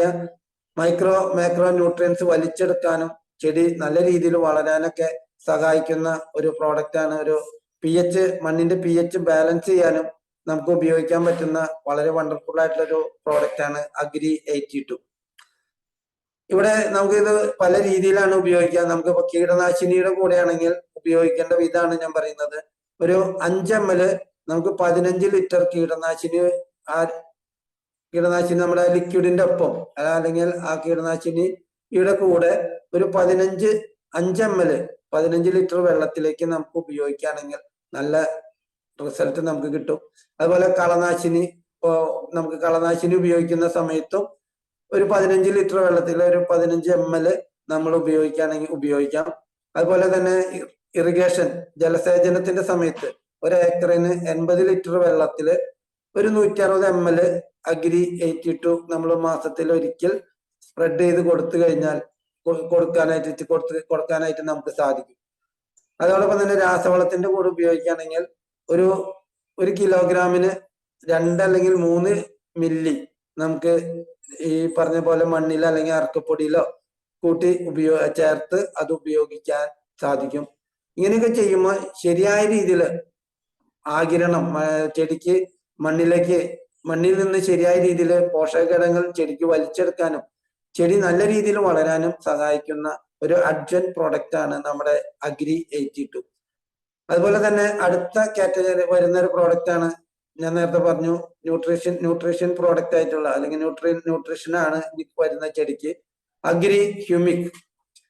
S2: മാക്രോ ന്യൂട്രിയൻസ് വലിച്ചെടുക്കാനും ചെടി നല്ല രീതിയിൽ വളരാനൊക്കെ സഹായിക്കുന്ന ഒരു പ്രോഡക്റ്റ് ആണ്. മണ്ണിന്റെ pH ബാലൻസ് ചെയ്യാനും നമുക്ക് ഉപയോഗിക്കാൻ പറ്റുന്ന വളരെ വണ്ടർഫുൾ ആയിട്ടുള്ള ഒരു പ്രോഡക്റ്റ് ആണ് അഗ്രി 82. ഇവിടെ നമുക്കിത് പല രീതിയിലാണ് ഉപയോഗിക്കുക. നമുക്കിപ്പോ കീടനാശിനിയുടെ കൂടെയാണെങ്കിൽ ഉപയോഗിക്കേണ്ട വിധമാണ് ഞാൻ പറയുന്നത്. ഒരു 5 ml നമുക്ക് 15 ലിറ്റർ കീടനാശിനി നമ്മുടെ ലിക്വിഡിന്റെ ഒപ്പം അല്ലെങ്കിൽ ആ കീടനാശിനിയുടെ കൂടെ ഒരു 5 ml 15 ലിറ്റർ വെള്ളത്തിലേക്ക് നമുക്ക് ഉപയോഗിക്കുകയാണെങ്കിൽ നല്ല റിസൾട്ട് നമുക്ക് കിട്ടും. അതുപോലെ നമുക്ക് കളനാശിനി ഉപയോഗിക്കുന്ന സമയത്തും ഒരു 15 ലിറ്റർ വെള്ളത്തിൽ ഒരു 15 ml നമ്മൾ ഉപയോഗിക്കാം. അതുപോലെ തന്നെ ഇറിഗേഷൻ ജലസേചനത്തിന്റെ സമയത്ത് ഒരു ഏക്കറിന് 80 ലിറ്റർ വെള്ളത്തില് ഒരു 160 ml അഗ്രി 82 നമ്മൾ മാസത്തിൽ ഒരിക്കൽ സ്പ്രെഡ് ചെയ്ത് കൊടുക്കാനായിട്ട് നമുക്ക് സാധിക്കും. അതോടൊപ്പം തന്നെ രാസവളത്തിന്റെ കൂടെ ഉപയോഗിക്കുകയാണെങ്കിൽ ഒരു കിലോഗ്രാമിന് 2 അല്ലെങ്കിൽ 3 മില്ലി നമുക്ക് ഈ പറഞ്ഞ പോലെ മണ്ണിൽ അല്ലെങ്കിൽ അറക്കപ്പൊടിയിലോ കൂട്ടി ചേർത്ത് അത് ഉപയോഗിക്കാൻ സാധിക്കും. ഇങ്ങനെയൊക്കെ ചെയ്യുമ്പോൾ ശരിയായ രീതിയിൽ ആഗിരണം ചെടിക്ക് മണ്ണിൽ നിന്ന് ശരിയായ രീതിയിൽ പോഷകഘടകങ്ങൾ ചെടിക്ക് വലിച്ചെടുക്കാനും ചെടി നല്ല രീതിയിൽ വളരാനും സഹായിക്കുന്ന ഒരു അഡ്ജന്റ് പ്രോഡക്റ്റ് ആണ് നമ്മുടെ അഗ്രി 82. അതുപോലെ തന്നെ അടുത്ത കാറ്റഗറി വരുന്ന ഒരു പ്രോഡക്റ്റ് ആണ് ഞാൻ നേരത്തെ പറഞ്ഞു ന്യൂട്രീഷൻ പ്രോഡക്റ്റ് ആയിട്ടുള്ള അല്ലെങ്കിൽ ന്യൂട്രീഷൻ ആണ് വരുന്ന ചെടിക്ക് അഗ്രി ഹ്യൂമിക്.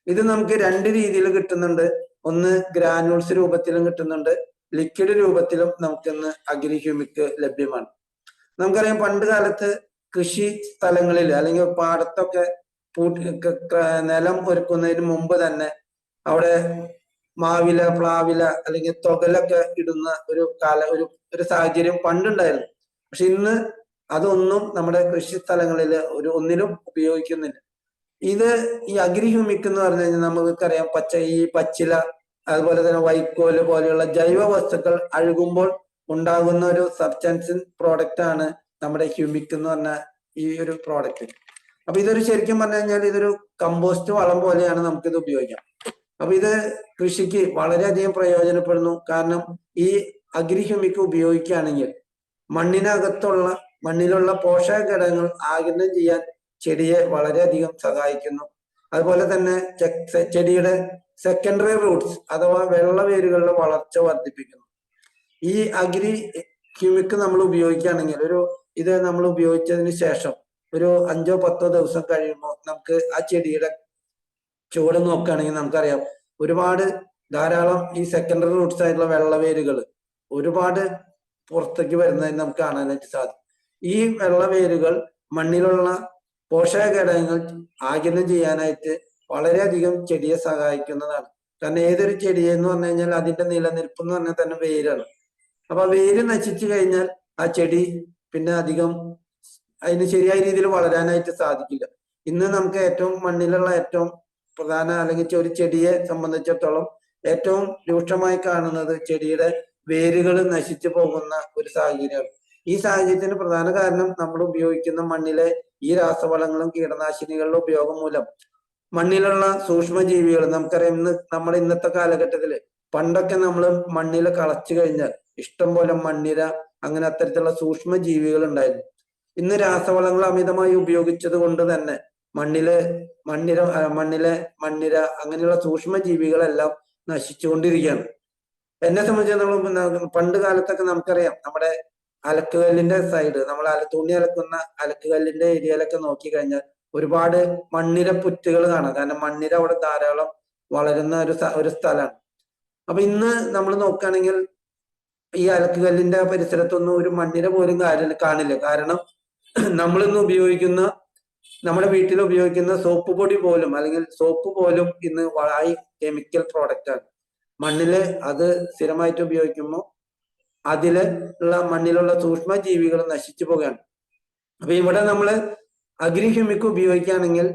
S2: ഇത് നമുക്ക് രണ്ട് രീതിയിൽ കിട്ടുന്നുണ്ട്. ഒന്ന് ഗ്രാനുൾസ് രൂപത്തിലും കിട്ടുന്നുണ്ട്, ലിക്വിഡ് രൂപത്തിലും നമുക്കിന്ന് അഗ്രി ഹ്യൂമിക് ലഭ്യമാണ്. നമുക്കറിയാം പണ്ട് കാലത്ത് കൃഷി സ്ഥലങ്ങളിൽ അല്ലെങ്കിൽ പാടത്തൊക്കെ നിലം ഒരുക്കുന്നതിന് മുമ്പ് തന്നെ അവിടെ മാവില, പ്ലാവില അല്ലെങ്കിൽ തൊകലൊക്കെ ഇടുന്ന ഒരു സാഹചര്യം പണ്ടുണ്ടായിരുന്നു. പക്ഷെ ഇന്ന് അതൊന്നും നമ്മുടെ കൃഷി സ്ഥലങ്ങളിൽ ഒന്നിലും ഉപയോഗിക്കുന്നില്ല. ഈ അഗ്രി ഹ്യൂമിക് എന്ന് പറഞ്ഞു കഴിഞ്ഞാൽ നമുക്കറിയാം പച്ചില അതുപോലെ തന്നെ വൈക്കോല് പോലെയുള്ള ജൈവ വസ്തുക്കൾ അഴുകുമ്പോൾ ഉണ്ടാകുന്ന ഒരു സബ്സ്റ്റൻസ് പ്രോഡക്റ്റ് ആണ് നമ്മുടെ ഹ്യൂമിക് എന്ന് പറഞ്ഞ ഈ ഒരു പ്രോഡക്റ്റ്. അപ്പൊ ഇതൊരു ശരിക്കും പറഞ്ഞു കഴിഞ്ഞാൽ ഇതൊരു കമ്പോസ്റ്റ് വളം പോലെയാണ് നമുക്കിത് ഉപയോഗിക്കാം. അപ്പൊ ഇത് കൃഷിക്ക് വളരെയധികം പ്രയോജനപ്പെടുന്നു. കാരണം ഈ അഗ്രി ഹ്യൂമിക് ഉപയോഗിക്കുകയാണെങ്കിൽ മണ്ണിലുള്ള പോഷക ഘടകങ്ങൾ ആഗിരണം ചെയ്യാൻ ചെടിയെ വളരെയധികം സഹായിക്കുന്നു. അതുപോലെ തന്നെ ചെടിയുടെ സെക്കൻഡറി റൂട്ട്സ് അഥവാ വെള്ളവേരുകളുടെ വളർച്ച വർദ്ധിപ്പിക്കുന്നു. ഈ അഗ്രി ഹ്യൂമിക് നമ്മൾ ഉപയോഗിക്കുകയാണെങ്കിൽ ഇത് നമ്മൾ ഉപയോഗിച്ചതിന് ശേഷം ഒരു 5-10 ദിവസം കഴിയുമ്പോൾ നമുക്ക് ആ ചെടിയുടെ ചുവട് നോക്കുകയാണെങ്കിൽ നമുക്കറിയാം ധാരാളം ഈ സെക്കൻഡറി റൂട്ട്സ് ആയിട്ടുള്ള വെള്ളവേരുകൾ ഒരുപാട് പുറത്തേക്ക് വരുന്നതായി നമുക്ക് കാണാനായിട്ട് സാധിക്കും. ഈ വെള്ളവേരുകൾ മണ്ണിലുള്ള പോഷക ഘടകങ്ങൾ ആഗിരണം ചെയ്യാനായിട്ട് വളരെയധികം ചെടിയെ സഹായിക്കുന്നതാണ്. കാരണം ഏതൊരു ചെടിയെ എന്ന് പറഞ്ഞു കഴിഞ്ഞാൽ അതിന്റെ നിലനിൽപ്പ് എന്ന് പറഞ്ഞാൽ തന്നെ വേരാണ്. അപ്പൊ വേര് നശിച്ചു കഴിഞ്ഞാൽ ആ ചെടി പിന്നെ അധികം അതിന് ശരിയായ രീതിയിൽ വളരാനായിട്ട് സാധിക്കില്ല. ഇന്ന് നമുക്ക് മണ്ണിലുള്ള ഏറ്റവും പ്രധാന അല്ലെങ്കിൽ ഒരു ചെടിയെ സംബന്ധിച്ചിടത്തോളം ഏറ്റവും രൂക്ഷമായി കാണുന്നത് ചെടിയുടെ വേരുകൾ നശിച്ചു പോകുന്ന ഒരു സാഹചര്യമാണ്. ഈ സാഹചര്യത്തിന് പ്രധാന കാരണം നമ്മൾ ഉപയോഗിക്കുന്ന മണ്ണിലെ ഈ രാസവളങ്ങളും കീടനാശിനികളുടെ ഉപയോഗം മൂലം മണ്ണിലുള്ള സൂക്ഷ്മജീവികൾ നമുക്കറിയാം. നമ്മുടെ ഇന്നത്തെ കാലഘട്ടത്തില് പണ്ടൊക്കെ നമ്മൾ മണ്ണിൽ കളച്ചു കഴിഞ്ഞാൽ ഇഷ്ടം പോലെ മണ്ണിര അങ്ങനെ അത്തരത്തിലുള്ള സൂക്ഷ്മജീവികൾ ഉണ്ടായിരുന്നു. ഇന്ന് രാസവളങ്ങൾ അമിതമായി ഉപയോഗിച്ചത് കൊണ്ട് തന്നെ മണ്ണിലെ മണ്ണിര അങ്ങനെയുള്ള സൂക്ഷ്മജീവികളെല്ലാം നശിച്ചുകൊണ്ടിരിക്കുകയാണ്. എന്നെ സംബന്ധിച്ചിടത്തോളം പണ്ട് കാലത്തൊക്കെ നമുക്കറിയാം നമ്മുടെ അലക്കുകല്ലിന്റെ സൈഡ് നമ്മൾ തുണി അലക്കുന്ന അലക്കുകല്ലിന്റെ ഏരിയയിലൊക്കെ നോക്കി കഴിഞ്ഞാൽ ഒരുപാട് മണ്ണിര പുറ്റുകൾ കാണാം. കാരണം മണ്ണിര അവിടെ ധാരാളം വളരുന്ന ഒരു സ്ഥലമാണ്. അപ്പൊ ഇന്ന് നമ്മൾ നോക്കുകയാണെങ്കിൽ ഈ അലക്കുകല്ലിന്റെ പരിസരത്തൊന്നും ഒരു മണ്ണിര പോലും കാണില്ല. കാരണം നമ്മുടെ വീട്ടിൽ ഉപയോഗിക്കുന്ന സോപ്പ് പൊടി പോലും അല്ലെങ്കിൽ സോപ്പ് പോലും ഇന്ന് വളരെ കെമിക്കൽ പ്രോഡക്റ്റ് ആണ്. മണ്ണില് അത് സ്ഥിരമായിട്ട് ഉപയോഗിക്കുമ്പോൾ മണ്ണിലുള്ള സൂക്ഷ്മജീവികൾ നശിച്ചു പോകുകയാണ്. അപ്പൊ ഇവിടെ നമ്മൾ അഗ്രി ഹ്യൂമിക് ഉപയോഗിക്കുകയാണെങ്കിൽ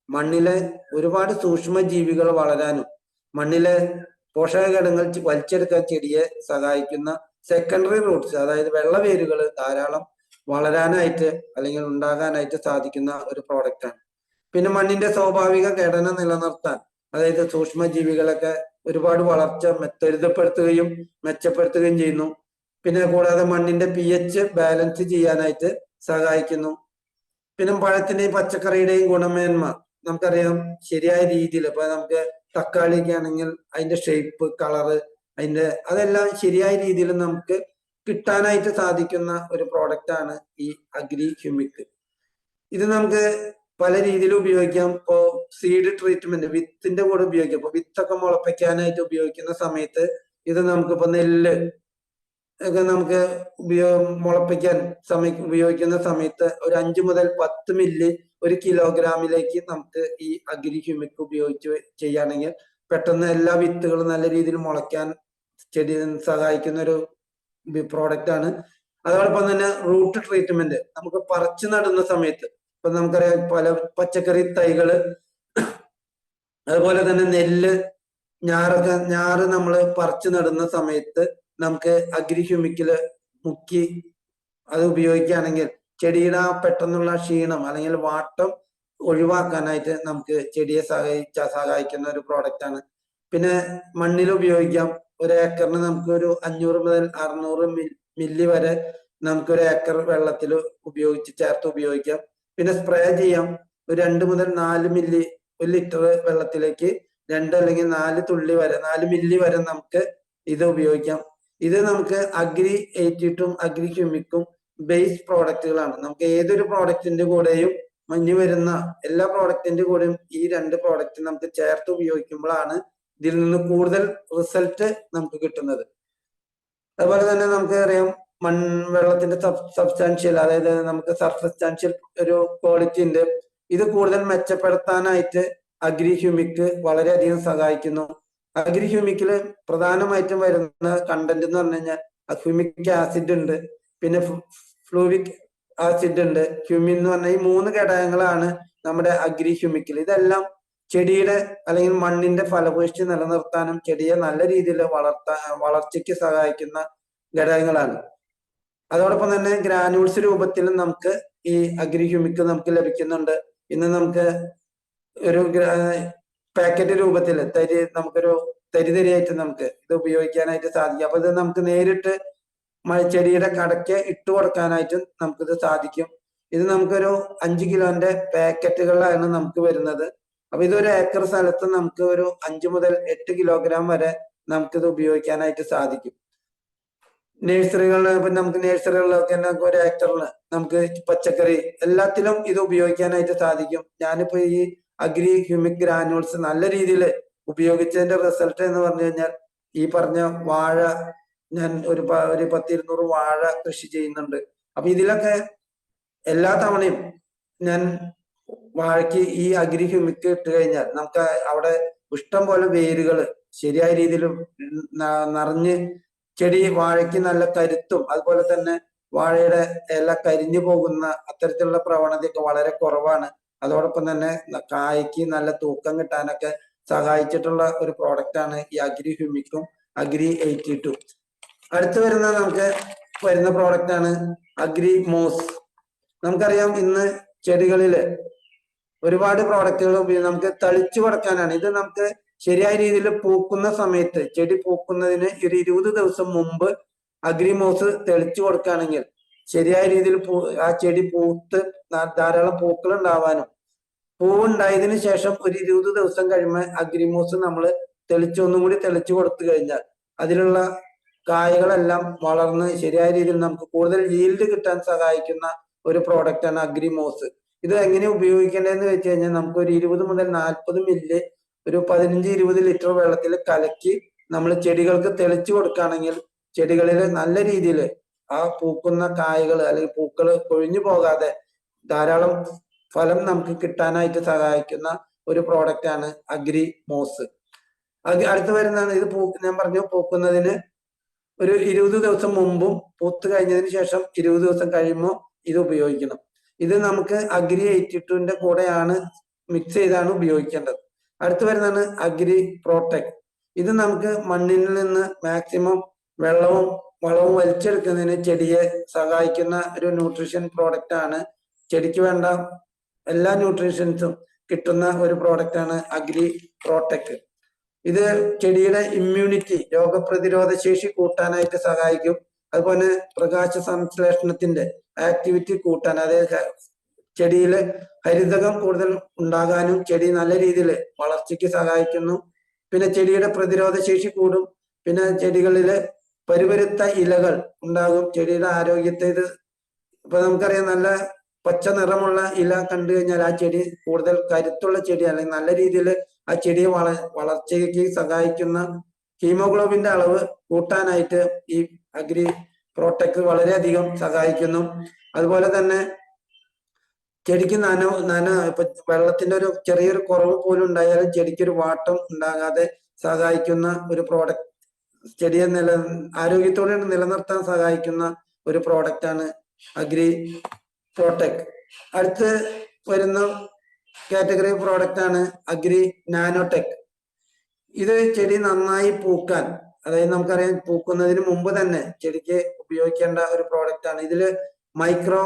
S2: മണ്ണിലെ ഒരുപാട് സൂക്ഷ്മജീവികൾ വളരാനും മണ്ണിലെ പോഷകഘടകങ്ങൾ വലിച്ചെടുക്കാൻ ചെടിയെ സഹായിക്കുന്ന സെക്കൻഡറി റൂട്ട്സ് അതായത് വെള്ളവേരുകൾ ധാരാളം വളരാനായിട്ട് അല്ലെങ്കിൽ ഉണ്ടാകാനായിട്ട് സാധിക്കുന്ന ഒരു പ്രോഡക്റ്റ് ആണ്. പിന്നെ മണ്ണിന്റെ സ്വാഭാവിക ഘടന നിലനിർത്താൻ അതായത് സൂക്ഷ്മജീവികളൊക്കെ ഒരുപാട് വളർച്ച ത്വരിതപ്പെടുത്തുകയും മെച്ചപ്പെടുത്തുകയും ചെയ്യുന്നു. പിന്നെ കൂടാതെ മണ്ണിന്റെ pH ബാലൻസ് ചെയ്യാനായിട്ട് സഹായിക്കുന്നു. പിന്നെ പഴത്തിന്റെയും പച്ചക്കറിയുടെയും ഗുണമേന്മ നമുക്കറിയാം ശരിയായ രീതിയിൽ. ഇപ്പൊ നമുക്ക് തക്കാളിക്ക് ആണെങ്കിൽ അതിന്റെ ഷേപ്പ്, കളറ്, അതെല്ലാം ശരിയായ രീതിയിൽ നമുക്ക് കിട്ടാനായിട്ട് സാധിക്കുന്ന ഒരു പ്രോഡക്റ്റ് ആണ് ഈ അഗ്രി ഹ്യൂമിക്. ഇത് നമുക്ക് പല രീതിയിൽ ഉപയോഗിക്കാം. ഇപ്പോ സീഡ് ട്രീറ്റ്മെന്റ് വിത്തിന്റെ കൂടെ ഉപയോഗിക്കാം. ഇപ്പൊ വിത്തൊക്കെ മുളപ്പിക്കാനായിട്ട് ഉപയോഗിക്കുന്ന സമയത്ത് ഇത് നമുക്കിപ്പോ നെല്ല് ഒക്കെ നമുക്ക് മുളപ്പിക്കാൻ ഉപയോഗിക്കുന്ന സമയത്ത് ഒരു 5 മുതൽ 10 മില്ലി 1 കിലോഗ്രാമിലേക്ക് നമുക്ക് ഈ അഗ്രി ഹ്യൂമിക് ഉപയോഗിച്ച് ചെയ്യുകയാണെങ്കിൽ പെട്ടെന്ന് എല്ലാ വിത്തുകളും നല്ല രീതിയിൽ മുളയ്ക്കാൻ ചെടി സഹായിക്കുന്ന ഒരു പ്രോഡക്റ്റ് ആണ്. അതോടൊപ്പം തന്നെ റൂട്ട് ട്രീറ്റ്മെന്റ് നമുക്ക് പറിച്ചു നടുന്ന സമയത്ത് ഇപ്പൊ നമുക്കറിയാം പല പച്ചക്കറി തൈകള് അതുപോലെ തന്നെ നെല്ല്, ഞാറ് നമ്മൾ പറിച്ചു നടുന്ന സമയത്ത് നമുക്ക് അഗ്രി ഹ്യൂമിക്കില് മുക്കി അത് ഉപയോഗിക്കുകയാണെങ്കിൽ ചെടിയുടെ പെട്ടെന്നുള്ള ക്ഷീണം അല്ലെങ്കിൽ വാട്ടം ഒഴിവാക്കാനായിട്ട് നമുക്ക് ചെടിയെ സഹായിക്കുന്ന ഒരു പ്രോഡക്റ്റ് ആണ്. പിന്നെ മണ്ണിൽ ഉപയോഗിക്കാം. ഒരു ഏക്കറിന് നമുക്ക് ഒരു 500 മുതൽ 600 മില്ലി വരെ നമുക്ക് ഒരു ഏക്കർ വെള്ളത്തിൽ ചേർത്ത് ഉപയോഗിക്കാം. പിന്നെ സ്പ്രേ ചെയ്യാം. ഒരു 2 മുതൽ 4 മില്ലി 1 ലിറ്റർ വെള്ളത്തിലേക്ക് 2 അല്ലെങ്കിൽ 4 തുള്ളി വരെ 4 മില്ലി വരെ നമുക്ക് ഇത് ഉപയോഗിക്കാം. ഇത് നമുക്ക് അഗ്രി 82 അഗ്രി ഹ്യൂമിക്കും ബേസ് പ്രോഡക്റ്റുകളാണ്. നമുക്ക് ഏതൊരു പ്രോഡക്റ്റിന്റെ കൂടെയും മഞ്ഞ് വരുന്ന എല്ലാ പ്രോഡക്റ്റിന്റെ കൂടെയും ഈ 2 പ്രോഡക്റ്റ് നമുക്ക് ചേർത്ത് ഉപയോഗിക്കുമ്പോഴാണ് ഇതിൽ നിന്ന് കൂടുതൽ റിസൾട്ട് നമുക്ക് കിട്ടുന്നത്. അതുപോലെ തന്നെ നമുക്ക് അറിയാം വെള്ളത്തിന്റെ സബ്സ്റ്റാൻഷ്യൽ, അതായത് നമുക്ക് സബ്സ്റ്റാൻഷ്യൽ ഒരു ക്വാളിറ്റി ഉണ്ട്. ഇത് കൂടുതൽ മെച്ചപ്പെടുത്താനായിട്ട് അഗ്രി ഹ്യൂമിക് വളരെയധികം സഹായിക്കുന്നു. അഗ്രി ഹ്യൂമിക്കില് പ്രധാനമായിട്ടും വരുന്ന കണ്ടന്റ് എന്ന് പറഞ്ഞു കഴിഞ്ഞാൽ ഹ്യൂമിക് ആസിഡ് ഉണ്ട്, പിന്നെ ഫ്ലൂവിക് ആസിഡ് ഉണ്ട്, ഹ്യൂമിൻ എന്ന് പറഞ്ഞ ഈ 3 ഘടകങ്ങളാണ് നമ്മുടെ അഗ്രി ഹ്യൂമിക്കിൽ. ഇതെല്ലാം ചെടിയുടെ അല്ലെങ്കിൽ മണ്ണിന്റെ ഫലപുഷ്ടി നിലനിർത്താനും ചെടിയെ നല്ല രീതിയിൽ വളർച്ചയ്ക്ക് സഹായിക്കുന്ന ഘടകങ്ങളാണ്. അതോടൊപ്പം തന്നെ ഗ്രാനൂൾസ് രൂപത്തിലും നമുക്ക് ഈ അഗ്രി ഹ്യൂമിക് നമുക്ക് ലഭിക്കുന്നുണ്ട്. ഇന്ന് നമുക്ക് ഒരു പാക്കറ്റ് രൂപത്തിൽ നമുക്കൊരു തരിതരിയായിട്ട് നമുക്ക് ഇത് ഉപയോഗിക്കാനായിട്ട് സാധിക്കും. അപ്പൊ ഇത് നമുക്ക് നേരിട്ട് ചെടിയുടെ കടയ്ക്ക് ഇട്ട് കൊടുക്കാനായിട്ടും നമുക്കിത് സാധിക്കും. ഇത് നമുക്കൊരു 5 കിലോന്റെ പാക്കറ്റുകളിലാണ് നമുക്ക് വരുന്നത്. അപ്പൊ ഇതൊരു ഏക്കർ സ്ഥലത്ത് നമുക്ക് ഒരു 5 മുതൽ 8 കിലോഗ്രാം വരെ നമുക്കിത് ഉപയോഗിക്കാനായിട്ട് സാധിക്കും. നഴ്സറികളിൽ നമുക്ക് നഴ്സറികളിലൊക്കെ ഒരു ഏക്കറിന് നമുക്ക് പച്ചക്കറി എല്ലാത്തിലും ഇത് ഉപയോഗിക്കാനായിട്ട് സാധിക്കും. ഞാനിപ്പോ ഈ അഗ്രി ഹ്യൂമിക് ഗ്രാനൂൾസ് നല്ല രീതിയിൽ ഉപയോഗിച്ചതിന്റെ റിസൾട്ട് എന്ന് പറഞ്ഞു കഴിഞ്ഞാൽ ഈ പറഞ്ഞ വാഴ, ഞാൻ ഒരു 10-200 വാഴ കൃഷി ചെയ്യുന്നുണ്ട്. അപ്പൊ ഇതിലൊക്കെ എല്ലാ തവണയും ഞാൻ വാഴയ്ക്ക് ഈ അഗ്രി ഹ്യൂമിക് ഇട്ട് കഴിഞ്ഞാൽ നമുക്ക് അവിടെ ഇഷ്ടം പോലെ വേരുകൾ ശരിയായ രീതിയിൽ നിറഞ്ഞ് വാഴയ്ക്ക് നല്ല കരുത്തും അതുപോലെ തന്നെ വാഴയുടെ ഇല കരിഞ്ഞു പോകുന്ന അത്തരത്തിലുള്ള പ്രവണതയൊക്കെ വളരെ കുറവാണ്. അതോടൊപ്പം തന്നെ കായ്ക്ക് നല്ല തൂക്കം കിട്ടാനൊക്കെ സഹായിച്ചിട്ടുള്ള ഒരു പ്രോഡക്റ്റ് ആണ് ഈ അഗ്രി ഹ്യൂമിക്കും അഗ്രി 82. അടുത്ത് വരുന്ന പ്രോഡക്റ്റ് ആണ് അഗ്രി മോസ്. നമുക്കറിയാം ഇന്ന് ചെടികളില് ഒരുപാട് പ്രോഡക്റ്റുകൾ നമുക്ക് തളിച്ചു കൊടുക്കാനാണ്. ഇത് നമുക്ക് ശരിയായ രീതിയിൽ പൂക്കുന്ന സമയത്ത് ചെടി പൂക്കുന്നതിന് ഒരു 20 ദിവസം മുമ്പ് അഗ്രിമോസ് തെളിച്ചു കൊടുക്കുകയാണെങ്കിൽ ശരിയായ രീതിയിൽ ആ ചെടി പൂത്ത് ധാരാളം പൂക്കൾ ഉണ്ടാവാനും പൂവുണ്ടായതിനു ശേഷം ഒരു 20 ദിവസം കഴിയുമ്പോൾ അഗ്രിമോസ് നമ്മൾ ഒന്നും കൂടി തെളിച്ചു കൊടുത്തു കഴിഞ്ഞാൽ അതിലുള്ള കായകളെല്ലാം വളർന്ന് ശരിയായ രീതിയിൽ നമുക്ക് കൂടുതൽ ഈൽഡ് കിട്ടാൻ സഹായിക്കുന്ന ഒരു പ്രോഡക്റ്റ് ആണ് അഗ്രിമോസ്. ഇത് എങ്ങനെ ഉപയോഗിക്കേണ്ടതെന്ന് വെച്ച് കഴിഞ്ഞാൽ നമുക്ക് ഒരു 20 മുതൽ 40 മില്ലി ഒരു 15-20 ലിറ്റർ വെള്ളത്തിൽ കലക്കി നമ്മൾ ചെടികൾക്ക് തെളിച്ചു കൊടുക്കുകയാണെങ്കിൽ ചെടികളിൽ നല്ല രീതിയിൽ ആ പൂക്കുന്ന കായകൾ അല്ലെങ്കിൽ പൂക്കൾ കൊഴിഞ്ഞു പോകാതെ ധാരാളം ഫലം നമുക്ക് കിട്ടാനായിട്ട് സഹായിക്കുന്ന ഒരു പ്രോഡക്റ്റ് ആണ് അഗ്രി മോസ്. അടുത്ത് വരുന്നതാണ് ഇത് ഞാൻ പറഞ്ഞു പൂക്കുന്നതിന് ഒരു 20 ദിവസം മുമ്പും പൂത്ത് കഴിഞ്ഞതിന് ശേഷം 20 ദിവസം കഴിയുമ്പോൾ ഇത് ഉപയോഗിക്കണം. ഇത് നമുക്ക് അഗ്രി 82ന്റെ കൂടെയാണ് മിക്സ് ചെയ്താണ് ഉപയോഗിക്കേണ്ടത്. അടുത്ത് വരുന്നതാണ് അഗ്രി പ്രോടെക്. ഇത് നമുക്ക് മണ്ണിൽ നിന്ന് മാക്സിമം വെള്ളവും വളവും വലിച്ചെടുക്കുന്നതിന് ചെടിയെ സഹായിക്കുന്ന ഒരു ന്യൂട്രീഷൻ പ്രോഡക്റ്റ് ആണ്. ചെടിക്ക് വേണ്ട എല്ലാ ന്യൂട്രീഷൻസും കിട്ടുന്ന ഒരു പ്രോഡക്റ്റ് ആണ് അഗ്രി പ്രോടെക്. ഇത് ചെടിയുടെ ഇമ്മ്യൂണിറ്റി രോഗപ്രതിരോധ ശേഷി കൂട്ടാനായിട്ട് സഹായിക്കും. അതുപോലെ പ്രകാശ സംശ്ലേഷണത്തിന്റെ ആക്ടിവിറ്റി കൂട്ടാൻ, അതായത് ചെടിയില് ഹരിതകം കൂടുതൽ ഉണ്ടാകാനും ചെടി നല്ല രീതിയിൽ വളർച്ചയ്ക്ക് സഹായിക്കുന്നു. പിന്നെ ചെടിയുടെ പ്രതിരോധ ശേഷി കൂടും. പിന്നെ ചെടികളില് പരുപരുത്ത ഇലകൾ ഉണ്ടാകും. ചെടിയുടെ ആരോഗ്യത്തെ ഇത് ഇപ്പൊ നമുക്കറിയാം നല്ല പച്ച നിറമുള്ള ഇല കണ്ടു കഴിഞ്ഞാൽ ആ ചെടി കൂടുതൽ കരുത്തുള്ള ചെടി അല്ലെങ്കിൽ നല്ല രീതിയിൽ ആ ചെടിയെ വളർച്ചയ്ക്ക് സഹായിക്കുന്ന ഹീമോഗ്ലോബിന്റെ അളവ് കൂട്ടാനായിട്ട് ഈ അഗ്രി പ്രോടെക് വളരെയധികം സഹായിക്കുന്നു. അതുപോലെ തന്നെ ചെടിക്ക് ഇപ്പൊ വെള്ളത്തിന്റെ ഒരു ചെറിയൊരു കുറവ് പോലും ഉണ്ടായാലും ചെടിക്കൊരു വാട്ടം ഉണ്ടാകാതെ സഹായിക്കുന്ന ഒരു പ്രോഡക്റ്റ്, ചെടിയെ ആരോഗ്യത്തോടെ നിലനിർത്താൻ സഹായിക്കുന്ന ഒരു പ്രോഡക്റ്റ് ആണ് അഗ്രി പ്രോടെക്. അടുത്ത് വരുന്ന കാറ്റഗറി പ്രോഡക്റ്റ് ആണ് അഗ്രി നാനോടെക്. ഇത് ചെടി നന്നായി പൂക്കാൻ, അതായത് നമുക്കറിയാം പൂക്കുന്നതിന് മുമ്പ് തന്നെ ചെടിക്ക് ഉപയോഗിക്കേണ്ട ഒരു പ്രോഡക്റ്റ് ആണ്. ഇതില് മൈക്രോ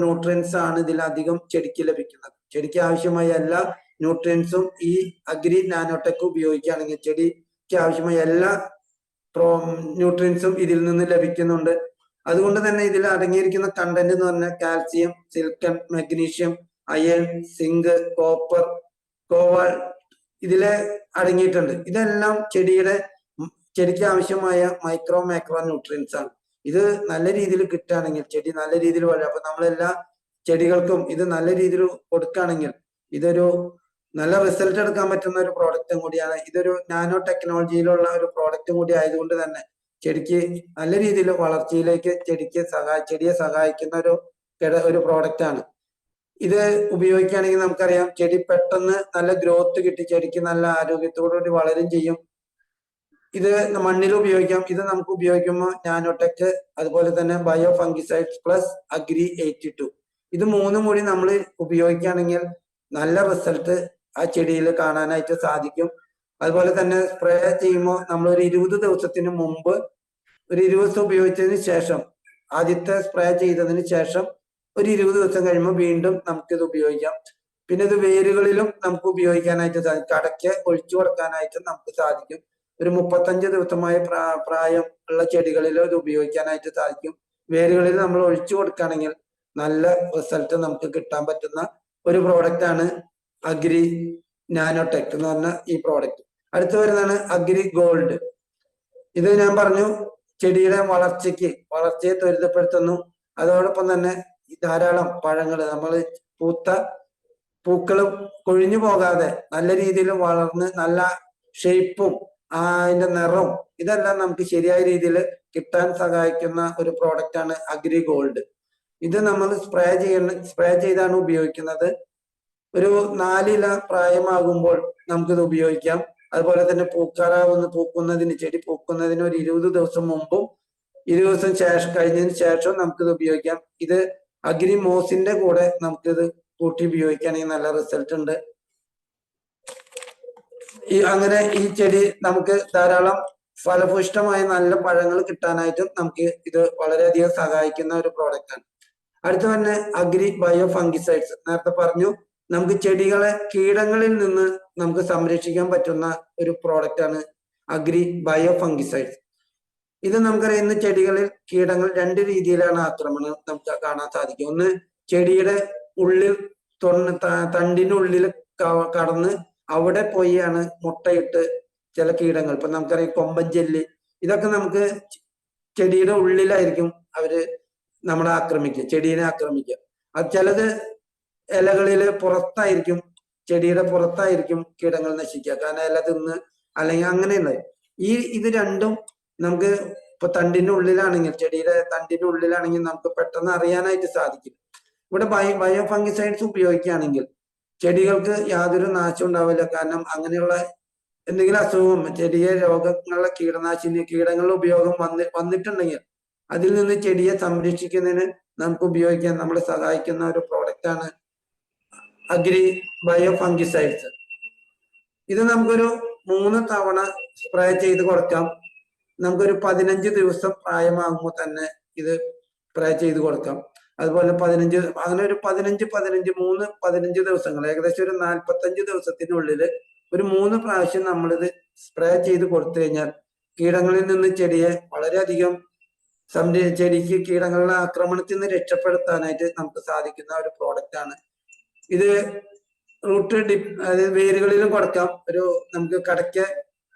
S2: ന്യൂട്രിയൻസ് ആണ് ഇതിലധികം ചെടിക്ക് ലഭിക്കുന്നത്. ചെടിക്ക് ആവശ്യമായ എല്ലാ ന്യൂട്രിയൻസും ഈ അഗ്രി നാനോടെക് ഉപയോഗിക്കുകയാണെങ്കിൽ ചെടിക്ക് ആവശ്യമായ എല്ലാ ന്യൂട്രിയൻസും ഇതിൽ നിന്ന് ലഭിക്കുന്നുണ്ട്. അതുകൊണ്ട് തന്നെ ഇതിൽ അടങ്ങിയിരിക്കുന്ന കണ്ടന്റ് എന്ന് പറഞ്ഞാൽ calcium, silicon, magnesium, iron, zinc, copper, cobalt ഇതിലെ അടങ്ങിയിട്ടുണ്ട്. ഇതെല്ലാം ചെടിക്ക് ആവശ്യമായ മൈക്രോ മാക്രോ ന്യൂട്രിയൻസ് ആണ്. ഇത് നല്ല രീതിയിൽ കിട്ടുകയാണെങ്കിൽ ചെടി നല്ല രീതിയിൽ വളരും. അപ്പൊ നമ്മളെല്ലാ ചെടികൾക്കും ഇത് നല്ല രീതിയിൽ കൊടുക്കുകയാണെങ്കിൽ ഇതൊരു നല്ല റിസൾട്ട് എടുക്കാൻ പറ്റുന്ന ഒരു പ്രോഡക്റ്റും കൂടിയാണ്. ഇതൊരു നാനോ ടെക്നോളജിയിലുള്ള ഒരു പ്രോഡക്റ്റും കൂടി ആയതുകൊണ്ട് തന്നെ ചെടിക്ക് നല്ല രീതിയിൽ വളർച്ചയിലേക്ക് ചെടിയെ സഹായിക്കുന്ന ഒരു പ്രോഡക്റ്റ് ആണ്. ഇത് ഉപയോഗിക്കുകയാണെങ്കിൽ നമുക്കറിയാം ചെടി പെട്ടെന്ന് നല്ല ഗ്രോത്ത് കിട്ടി ചെടിക്ക് നല്ല ആരോഗ്യത്തോടുകൂടി വളരും ചെയ്യും. ഇത് മണ്ണിൽ ഉപയോഗിക്കാം. ഇത് നമുക്ക് ഉപയോഗിക്കുമ്പോൾ നാനോടെക്, അതുപോലെ തന്നെ ബയോ ഫംഗിസൈഡ്സ് പ്ലസ് അഗ്രി 82 ഇത് മൂന്നും കൂടി നമ്മൾ ഉപയോഗിക്കുകയാണെങ്കിൽ നല്ല റിസൾട്ട് ആ ചെടിയിൽ കാണാനായിട്ട് സാധിക്കും. അതുപോലെ തന്നെ സ്പ്രേ ചെയ്യുമ്പോൾ നമ്മൾ ഒരു 20 ദിവസത്തിന് മുമ്പ് ഒരു 20 ദിവസം ഉപയോഗിച്ചതിന് ശേഷം ആദ്യത്തെ സ്പ്രേ ചെയ്തതിന് ശേഷം ഒരു 20 ദിവസം കഴിയുമ്പോൾ വീണ്ടും നമുക്കിത് ഉപയോഗിക്കാം. പിന്നെ ഇത് വേരുകളിലും നമുക്ക് ഉപയോഗിക്കാനായിട്ട് സാധിക്കും. കടയ്ക്ക് ഒഴിച്ചു കൊടുക്കാനായിട്ട് നമുക്ക് സാധിക്കും. ഒരു 35 ദിവസമായ പ്രായം ഉള്ള ചെടികളിൽ ഇത് ഉപയോഗിക്കാനായിട്ട് സാധിക്കും. വേരുകളിൽ നമ്മൾ ഒഴിച്ചു കൊടുക്കുകയാണെങ്കിൽ നല്ല റിസൾട്ട് നമുക്ക് കിട്ടാൻ പറ്റുന്ന ഒരു പ്രോഡക്റ്റ് ആണ് അഗ്രി നാനോടെക് എന്ന് പറഞ്ഞ ഈ പ്രോഡക്റ്റ്. അടുത്ത് വരുന്നതാണ് അഗ്രി ഗോൾഡ്. ഇത് ഞാൻ പറഞ്ഞു ചെടിയുടെ വളർച്ചയെ ത്വരിതപ്പെടുത്തുന്നു. അതോടൊപ്പം തന്നെ ധാരാളം പഴങ്ങൾ നമ്മൾ പൂക്കളും കൊഴിഞ്ഞു പോകാതെ നല്ല രീതിയിൽ വളർന്ന് നല്ല ഷേപ്പും അതിന്റെ നിറവും ഇതെല്ലാം നമുക്ക് ശരിയായ രീതിയിൽ കിട്ടാൻ സഹായിക്കുന്ന ഒരു പ്രോഡക്റ്റ് ആണ് അഗ്രി ഗോൾഡ്. ഇത് നമ്മൾ സ്പ്രേ ചെയ്താണ് ഉപയോഗിക്കുന്നത്. ഒരു 4 ഇല പ്രായമാകുമ്പോൾ നമുക്കിത് ഉപയോഗിക്കാം. അതുപോലെ തന്നെ ചെടി പൂക്കുന്നതിന് ഒരു 20 ദിവസം മുമ്പും 20 ദിവസം കഴിഞ്ഞതിന് ശേഷവും നമുക്കിത് ഉപയോഗിക്കാം. ഇത് അഗ്രി മോസിന്റെ കൂടെ നമുക്കിത് കൂട്ടി ഉപയോഗിക്കുകയാണെങ്കിൽ നല്ല റിസൾട്ട് ഉണ്ട്. അങ്ങനെ ഈ ചെടി നമുക്ക് ധാരാളം ഫലഭൂഷ്ടമായ നല്ല പഴങ്ങൾ കിട്ടാനായിട്ടും നമുക്ക് ഇത് വളരെയധികം സഹായിക്കുന്ന ഒരു പ്രോഡക്റ്റ് ആണ്. അടുത്ത തന്നെ അഗ്രി ബയോ ഫംഗിസൈഡ്സ്. നേരത്തെ പറഞ്ഞു നമുക്ക് ചെടികളെ കീടങ്ങളിൽ നിന്ന് നമുക്ക് സംരക്ഷിക്കാൻ പറ്റുന്ന ഒരു പ്രോഡക്റ്റ് ആണ് അഗ്രി ബയോ ഫംഗിസൈഡ്സ്. ഇത് നമുക്കറിയാം ഇന്ന് ചെടികളിൽ കീടങ്ങൾ 2 രീതിയിലാണ് ആക്രമണം നമുക്ക് കാണാൻ സാധിക്കും. ഒന്ന് ചെടിയുടെ ഉള്ളിൽ തണ്ടിനുള്ളിൽ കടന്ന് അവിടെ പോയാണ് മുട്ടയിട്ട് ചില കീടങ്ങൾ. ഇപ്പൊ നമുക്കറിയാം കൊമ്പൻ ജെല്ലി ഇതൊക്കെ നമുക്ക് ചെടിയുടെ ഉള്ളിലായിരിക്കും അവര് ചെടീനെ ആക്രമിക്കുക. അത് ചിലത് ഇലകളില് പുറത്തായിരിക്കും, ചെടിയുടെ പുറത്തായിരിക്കും കീടങ്ങൾ നശിക്കുക. കാരണം ഇല തിന്ന് അല്ലെങ്കിൽ അങ്ങനെയുള്ള ഇത് രണ്ടും നമുക്ക് ഇപ്പൊ തണ്ടിന്റെ ഉള്ളിലാണെങ്കിൽ ചെടിയുടെ തണ്ടിന്റെ ഉള്ളിലാണെങ്കിൽ നമുക്ക് പെട്ടെന്ന് അറിയാനായിട്ട് സാധിക്കും. ഇവിടെ ബയോ ഫംഗിസൈഡ്സ് ഉപയോഗിക്കുകയാണെങ്കിൽ ചെടികൾക്ക് യാതൊരു നാശം ഉണ്ടാവില്ല. കാരണം അങ്ങനെയുള്ള എന്തെങ്കിലും അസുഖവും ചെടിയെ രോഗങ്ങളുടെ കീടങ്ങളുടെ ഉപയോഗം വന്നിട്ടുണ്ടെങ്കിൽ അതിൽ നിന്ന് ചെടിയെ സംരക്ഷിക്കുന്നതിന് നമുക്ക് ഉപയോഗിക്കാൻ നമ്മളെ സഹായിക്കുന്ന ഒരു പ്രോഡക്റ്റ് ആണ് അഗ്രി ബയോ ഫംഗിസൈഡ്സ്. ഇത് നമുക്കൊരു 3 തവണ സ്പ്രേ ചെയ്ത് കൊടുക്കാം. നമുക്കൊരു 15 ദിവസം പ്രായമാകുമ്പോൾ തന്നെ ഇത് സ്പ്രേ ചെയ്ത് കൊടുക്കാം. അതുപോലെ 15 ദിവസങ്ങൾ ഏകദേശം ഒരു 45 ദിവസത്തിനുള്ളിൽ ഒരു 3 പ്രാവശ്യം നമ്മളിത് സ്പ്രേ ചെയ്ത് കൊടുത്തു കഴിഞ്ഞാൽ കീടങ്ങളിൽ നിന്ന് ചെടിയെ വളരെയധികം ചെടിക്ക് കീടങ്ങളുടെ ആക്രമണത്തിൽ നിന്ന് രക്ഷപ്പെടുത്താനായിട്ട് നമുക്ക് സാധിക്കുന്ന ഒരു പ്രോഡക്റ്റ് ആണ് ഇത്. അതായത് വേരുകളിലും കൊടുക്കാം. നമുക്ക് കടയ്ക്ക്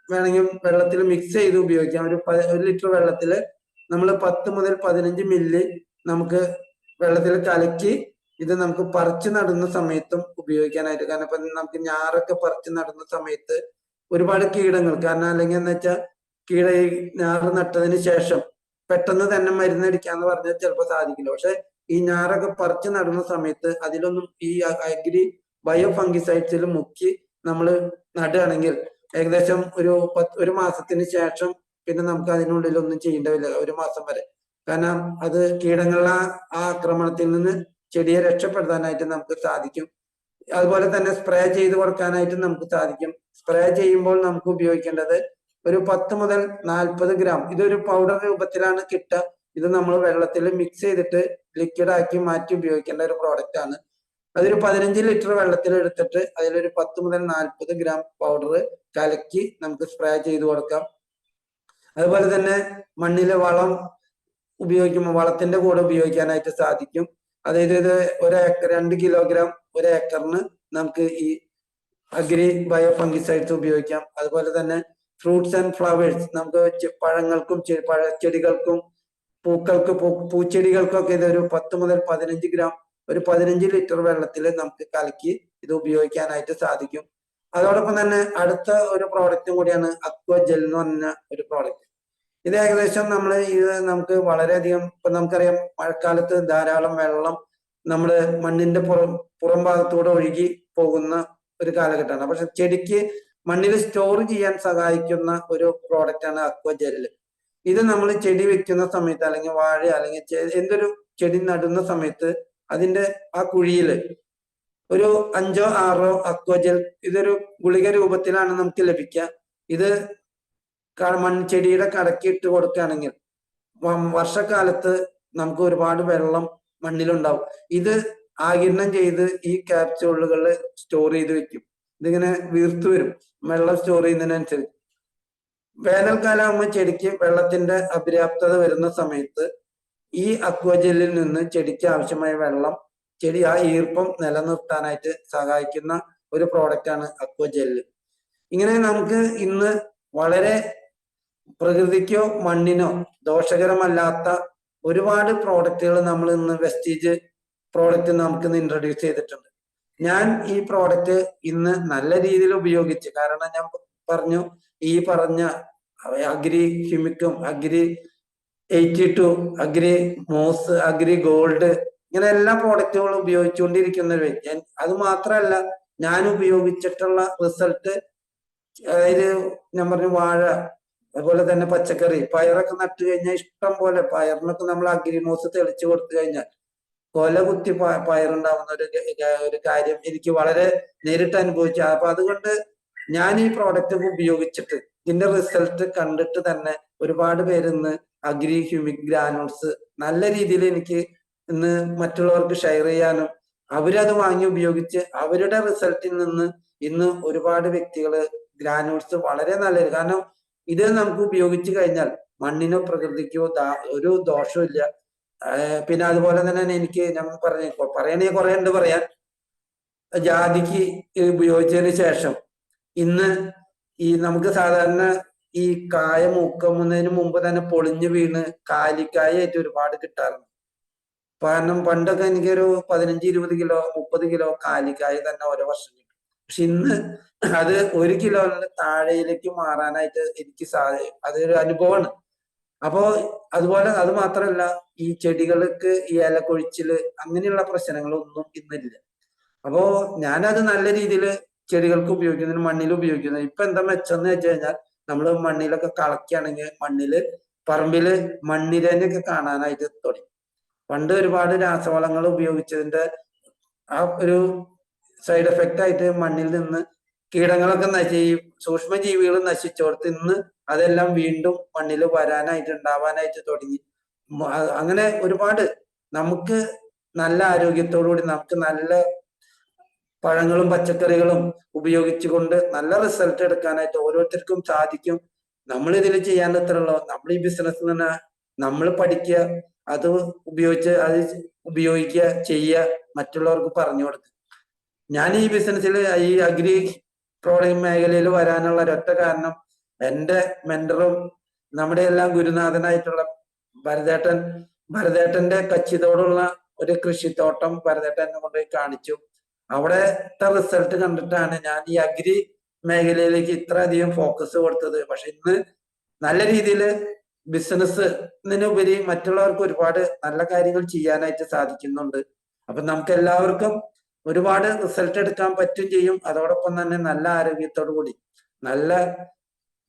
S2: വേണമെങ്കിൽ വെള്ളത്തിൽ മിക്സ് ചെയ്ത് ഉപയോഗിക്കാം. ഒരു 1 ലിറ്റർ വെള്ളത്തിൽ നമ്മൾ 10 മുതൽ 15 മില്ലി നമുക്ക് വെള്ളത്തിൽ കലക്കി ഇത് നമുക്ക് പറിച്ചു നടുന്ന സമയത്തും ഉപയോഗിക്കാനായിട്ട്. കാരണം ഇപ്പൊ നമുക്ക് ഞാറൊക്കെ പറിച്ചു നടുന്ന സമയത്ത് ഒരുപാട് കീടങ്ങൾ, കാരണം അല്ലെങ്കിൽ എന്ന് വെച്ചാൽ ഞാറ് നട്ടതിന് ശേഷം പെട്ടെന്ന് തന്നെ മരുന്നടിക്കാന്ന് പറഞ്ഞാൽ ചിലപ്പോൾ സാധിക്കില്ല. പക്ഷെ ഈ ഞാറൊക്കെ പറിച്ചു നടുന്ന സമയത്ത് അതിലൊന്നും ഈ അഗ്രി ബയോ ഫംഗിസൈഡ്സിൽ മുക്കി നമ്മൾ നടുകയാണെങ്കിൽ ഏകദേശം ഒരു മാസത്തിന് ശേഷം പിന്നെ നമുക്ക് അതിനുള്ളിൽ ഒന്നും ചെയ്യേണ്ടതില്ല, 1 മാസം വരെ. കാരണം അത് കീടങ്ങളുടെ ആക്രമണത്തിൽ നിന്ന് ചെടിയെ രക്ഷപ്പെടുത്താനായിട്ട് നമുക്ക് സാധിക്കും. അതുപോലെ തന്നെ സ്പ്രേ ചെയ്ത് കൊടുക്കാനായിട്ട് നമുക്ക് സാധിക്കും. സ്പ്രേ ചെയ്യുമ്പോൾ നമുക്ക് ഉപയോഗിക്കേണ്ടത് ഒരു 10 മുതൽ 40 ഗ്രാം. ഇതൊരു പൗഡർ രൂപത്തിലാണ് കിട്ടുക. ഇത് നമ്മൾ വെള്ളത്തിൽ മിക്സ് ചെയ്തിട്ട് ലിക്വിഡ് ആക്കി മാറ്റി ഉപയോഗിക്കേണ്ട ഒരു പ്രോഡക്റ്റ് ആണ്. അതൊരു 15 ലിറ്റർ വെള്ളത്തിൽ എടുത്തിട്ട് അതിലൊരു 10 മുതൽ 40 ഗ്രാം പൗഡർ കലക്കി നമുക്ക് സ്പ്രേ ചെയ്ത് കൊടുക്കാം. അതുപോലെ തന്നെ മണ്ണിലെ വളം ഉപയോഗിക്കുമ്പോൾ വളത്തിന്റെ കൂടെ ഉപയോഗിക്കാനായിട്ട് സാധിക്കും. അതായത് ഇത് 2 കിലോഗ്രാം 1 ഏക്കറിന് നമുക്ക് ഈ അഗ്രി ബയോ ഫംഗിസൈഡ്സ് ഉപയോഗിക്കാം. അതുപോലെ തന്നെ ഫ്രൂട്ട്സ് ആൻഡ് ഫ്ലവേഴ്സ് നമുക്ക് പഴങ്ങൾക്കും പഴച്ചെടികൾക്കും പൂച്ചെടികൾക്കൊക്കെ ഇത് ഒരു 10 മുതൽ 15 ഗ്രാം ഒരു 15 ലിറ്റർ വെള്ളത്തിൽ നമുക്ക് കലക്കി ഇത് ഉപയോഗിക്കാനായിട്ട് സാധിക്കും. അതോടൊപ്പം തന്നെ അടുത്ത ഒരു പ്രോഡക്റ്റും കൂടിയാണ് അക്വ ജെൽ എന്ന് പറഞ്ഞ ഒരു പ്രോഡക്റ്റ്. ഇത് ഏകദേശം നമുക്ക് വളരെയധികം ഇപ്പൊ നമുക്കറിയാം മഴക്കാലത്ത് ധാരാളം വെള്ളം നമ്മുടെ മണ്ണിന്റെ പുറം ഭാഗത്തൂടെ ഒഴുകി പോകുന്ന ഒരു കാലഘട്ടമാണ്. പക്ഷെ ചെടിക്ക് മണ്ണിൽ സ്റ്റോർ ചെയ്യാൻ സഹായിക്കുന്ന ഒരു പ്രോഡക്റ്റ് ആണ് അക്വ ജെല്ല്. ഇത് നമ്മൾ ചെടി വെക്കുന്ന സമയത്ത് അല്ലെങ്കിൽ വാഴ അല്ലെങ്കിൽ എന്തൊരു ചെടി നടുന്ന സമയത്ത് അതിന്റെ ആ കുഴിയില് ഒരു 5 or 6 അക്വജൽ ഇതൊരു ഗുളിക രൂപത്തിലാണ് നമുക്ക് ലഭിക്കുക. ഇത് മൺചെടിയുടെ കടക്കി ഇട്ട് കൊടുക്കുകയാണെങ്കിൽ വർഷക്കാലത്ത് നമുക്ക് ഒരുപാട് വെള്ളം മണ്ണിലുണ്ടാവും. ഇത് ആഗിരണം ചെയ്ത് ഈ ക്യാപ്സ്യൂളുകളിൽ സ്റ്റോർ ചെയ്ത് വെക്കും. ഇതിങ്ങനെ വീർത്തു വരും വെള്ളം സ്റ്റോർ ചെയ്യുന്നതിനനുസരിച്ച്. വേനൽക്കാലം ആകുമ്പോൾ ചെടിക്ക് വെള്ളത്തിന്റെ അപര്യാപ്തത വരുന്ന സമയത്ത് ഈ അക്വജെല്ലിൽ നിന്ന് ചെടിക്ക് ആവശ്യമായ വെള്ളം ചെടി ആ ഈർപ്പം നിലനിർത്താനായിട്ട് സഹായിക്കുന്ന ഒരു പ്രോഡക്റ്റ് ആണ് അക്വജെല്ല്. ഇങ്ങനെ നമുക്ക് ഇന്ന് വളരെ പ്രകൃതിക്കോ മണ്ണിനോ ദോഷകരമല്ലാത്ത ഒരുപാട് പ്രോഡക്റ്റുകൾ നമ്മൾ ഇന്ന് വെസ്റ്റീജ് പ്രോഡക്റ്റ് നമുക്ക് ഇന്ന് ഇൻട്രൊഡ്യൂസ് ചെയ്തിട്ടുണ്ട്. ഞാൻ ഈ പ്രോഡക്റ്റ് ഇന്ന് നല്ല രീതിയിൽ ഉപയോഗിച്ച്, കാരണം ഞാൻ പറഞ്ഞു ഈ പറഞ്ഞ അഗ്രി ഹ്യൂമിക്കും Agri 82 Agri Mos Agri Gold ഇങ്ങനെ എല്ലാ പ്രോഡക്റ്റുകളും ഉപയോഗിച്ചുകൊണ്ടിരിക്കുന്ന ഒരു വ്യക്തി. അത് മാത്രമല്ല ഞാൻ ഉപയോഗിച്ചിട്ടുള്ള റിസൾട്ട്, അതായത് ഞാൻ പറഞ്ഞു വാഴ അതുപോലെ തന്നെ പച്ചക്കറി പയറൊക്കെ നട്ടു കഴിഞ്ഞാൽ ഇഷ്ടം പോലെ പയറിനൊക്കെ നമ്മൾ അഗ്രിമോസ് തെളിച്ചു കൊടുത്തു കഴിഞ്ഞാൽ കൊല കുത്തി പയറുണ്ടാവുന്ന ഒരു കാര്യം എനിക്ക് വളരെ നേരിട്ട് അനുഭവിച്ചു. അപ്പൊ അതുകൊണ്ട് ഞാൻ ഈ പ്രോഡക്റ്റ് ഉപയോഗിച്ചിട്ട് ഇതിന്റെ റിസൾട്ട് കണ്ടിട്ട് തന്നെ ഒരുപാട് പേര് ഇന്ന് അഗ്രി ഹ്യൂമിക് ഗ്രാനുൾസ് നല്ല രീതിയിൽ എനിക്ക് ഇന്ന് മറ്റുള്ളവർക്ക് ഷെയർ ചെയ്യാനും അവരത് വാങ്ങി ഉപയോഗിച്ച് അവരുടെ റിസൾട്ടിൽ നിന്ന് ഇന്ന് ഒരുപാട് വ്യക്തികള് ഗ്രാനുൾസ് വളരെ നല്ലത്. കാരണം ഇത് നമുക്ക് ഉപയോഗിച്ചു കഴിഞ്ഞാൽ മണ്ണിനോ പ്രകൃതിക്കോ ഒരു ദോഷവും ഇല്ല. പിന്നെ അതുപോലെ തന്നെ എനിക്ക് ഞാൻ പറയണേ കുറെ ഉണ്ട് പറയാൻ. ജാതിക്ക് ഉപയോഗിച്ചതിന് ശേഷം ഇന്ന് ഈ നമുക്ക് സാധാരണ ഈ കായ മൂക്കുന്നതിന് മുമ്പ് തന്നെ പൊളിഞ്ഞു വീണ് കാലിക്കായായിട്ട് ഒരുപാട് കിട്ടാറുണ്ട്. കാരണം പണ്ടൊക്കെ എനിക്കൊരു 15-20 കിലോ 30 കിലോ കാലിക്കായ തന്നെ ഓരോ വർഷം കിട്ടും. പക്ഷെ ഇന്ന് അത് 1 കിലോയുടെ താഴേയിലേക്ക് മാറാനായിട്ട് എനിക്ക് അതൊരു അനുഭവമാണ്. അപ്പോ അതുപോലെ അത് മാത്രമല്ല ഈ ചെടികൾക്ക് ഈ ഇല കൊഴിച്ചില് അങ്ങനെയുള്ള പ്രശ്നങ്ങളൊന്നും ഇന്നില്ല. അപ്പോ ഞാനത് നല്ല രീതിയിൽ ചെടികൾക്ക് ഉപയോഗിക്കുന്നതിന് മണ്ണിൽ ഉപയോഗിക്കുന്നത്. ഇപ്പൊ എന്താ മെച്ചെന്ന് വെച്ച് കഴിഞ്ഞാൽ നമ്മൾ മണ്ണിലൊക്കെ കളക്കുകയാണെങ്കിൽ പറമ്പില് മണ്ണിരനെയൊക്കെ കാണാനായിട്ട് തുടങ്ങി. പണ്ട് ഒരുപാട് രാസവളങ്ങൾ ഉപയോഗിച്ചതിന്റെ ആ ഒരു സൈഡ് എഫക്റ്റ് ആയിട്ട് മണ്ണിൽ നിന്ന് കീടങ്ങളൊക്കെ സൂക്ഷ്മജീവികൾ നശിച്ചോടത്ത് ഇന്ന് അതെല്ലാം വീണ്ടും മണ്ണിൽ ഉണ്ടാവാനായിട്ട് തുടങ്ങി. അങ്ങനെ ഒരുപാട് നമുക്ക് നല്ല ആരോഗ്യത്തോടുകൂടി നമുക്ക് നല്ല പഴങ്ങളും പച്ചക്കറികളും ഉപയോഗിച്ചുകൊണ്ട് നല്ല റിസൾട്ട് എടുക്കാനായിട്ട് ഓരോരുത്തർക്കും സാധിക്കും. നമ്മൾ ഇതിൽ ചെയ്യാൻ എത്രയുള്ളൂ, നമ്മൾ ഈ ബിസിനസ് തന്നെ നമ്മൾ പഠിക്കുക, അത് ഉപയോഗിക്കുക, ചെയ്യുക, മറ്റുള്ളവർക്ക് പറഞ്ഞു കൊടുക്കുക. ഞാൻ ഈ ബിസിനസ്സിൽ ഈ അഗ്രി പ്രോഡക്റ്റ് മേഖലയിൽ വരാനുള്ള ഒരൊറ്റ കാരണം എൻ്റെ മെന്ററും നമ്മുടെ എല്ലാം ഗുരുനാഥനായിട്ടുള്ള ഭരതേട്ടന്റെ കച്ചിതോടുള്ള ഒരു കൃഷിത്തോട്ടം ഭരതേട്ടൻ എന്നെ കൊണ്ടുപോയി കാണിച്ചു. അവിടത്തെ റിസൾട്ട് കണ്ടിട്ടാണ് ഞാൻ ഈ അഗ്രി മേഖലയിലേക്ക് ഇത്രയധികം ഫോക്കസ് കൊടുത്തത്. പക്ഷെ ഇന്ന് നല്ല രീതിയിൽ ബിസിനസ്സിനുപരി മറ്റുള്ളവർക്ക് ഒരുപാട് നല്ല കാര്യങ്ങൾ ചെയ്യാനായിട്ട് സാധിക്കുന്നുണ്ട്. അപ്പൊ നമുക്ക് എല്ലാവർക്കും ഒരുപാട് റിസൾട്ട് എടുക്കാൻ പറ്റും ചെയ്യും. അതോടൊപ്പം തന്നെ നല്ല ആരോഗ്യത്തോടു കൂടി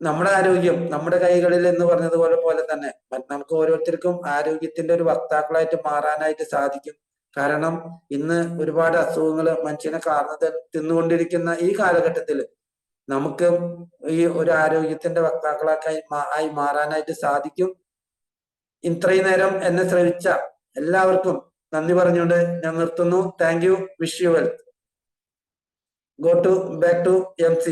S2: നമ്മുടെ ആരോഗ്യം നമ്മുടെ കൈകളിൽ എന്ന് പറഞ്ഞതുപോലെ തന്നെ നമുക്ക് ഓരോരുത്തർക്കും ആരോഗ്യത്തിന്റെ ഒരു വക്താക്കളായിട്ട് മാറാനായിട്ട് സാധിക്കും. കാരണം ഇന്ന് ഒരുപാട് അസുഖങ്ങൾ മനുഷ്യനെ കാർന്ന് തിന്നുകൊണ്ടിരിക്കുന്ന ഈ കാലഘട്ടത്തിൽ നമുക്ക് ഈ ഒരു ആരോഗ്യത്തിന്റെ വക്താക്കളായി മാറാനായിട്ട് സാധിക്കും. ഇത്രയും നേരം എന്നെ ശ്രമിച്ച എല്ലാവർക്കും നന്ദി പറഞ്ഞുകൊണ്ട് ഞാൻ നിർത്തുന്നു. Thank you. Wish you well. Back to MC.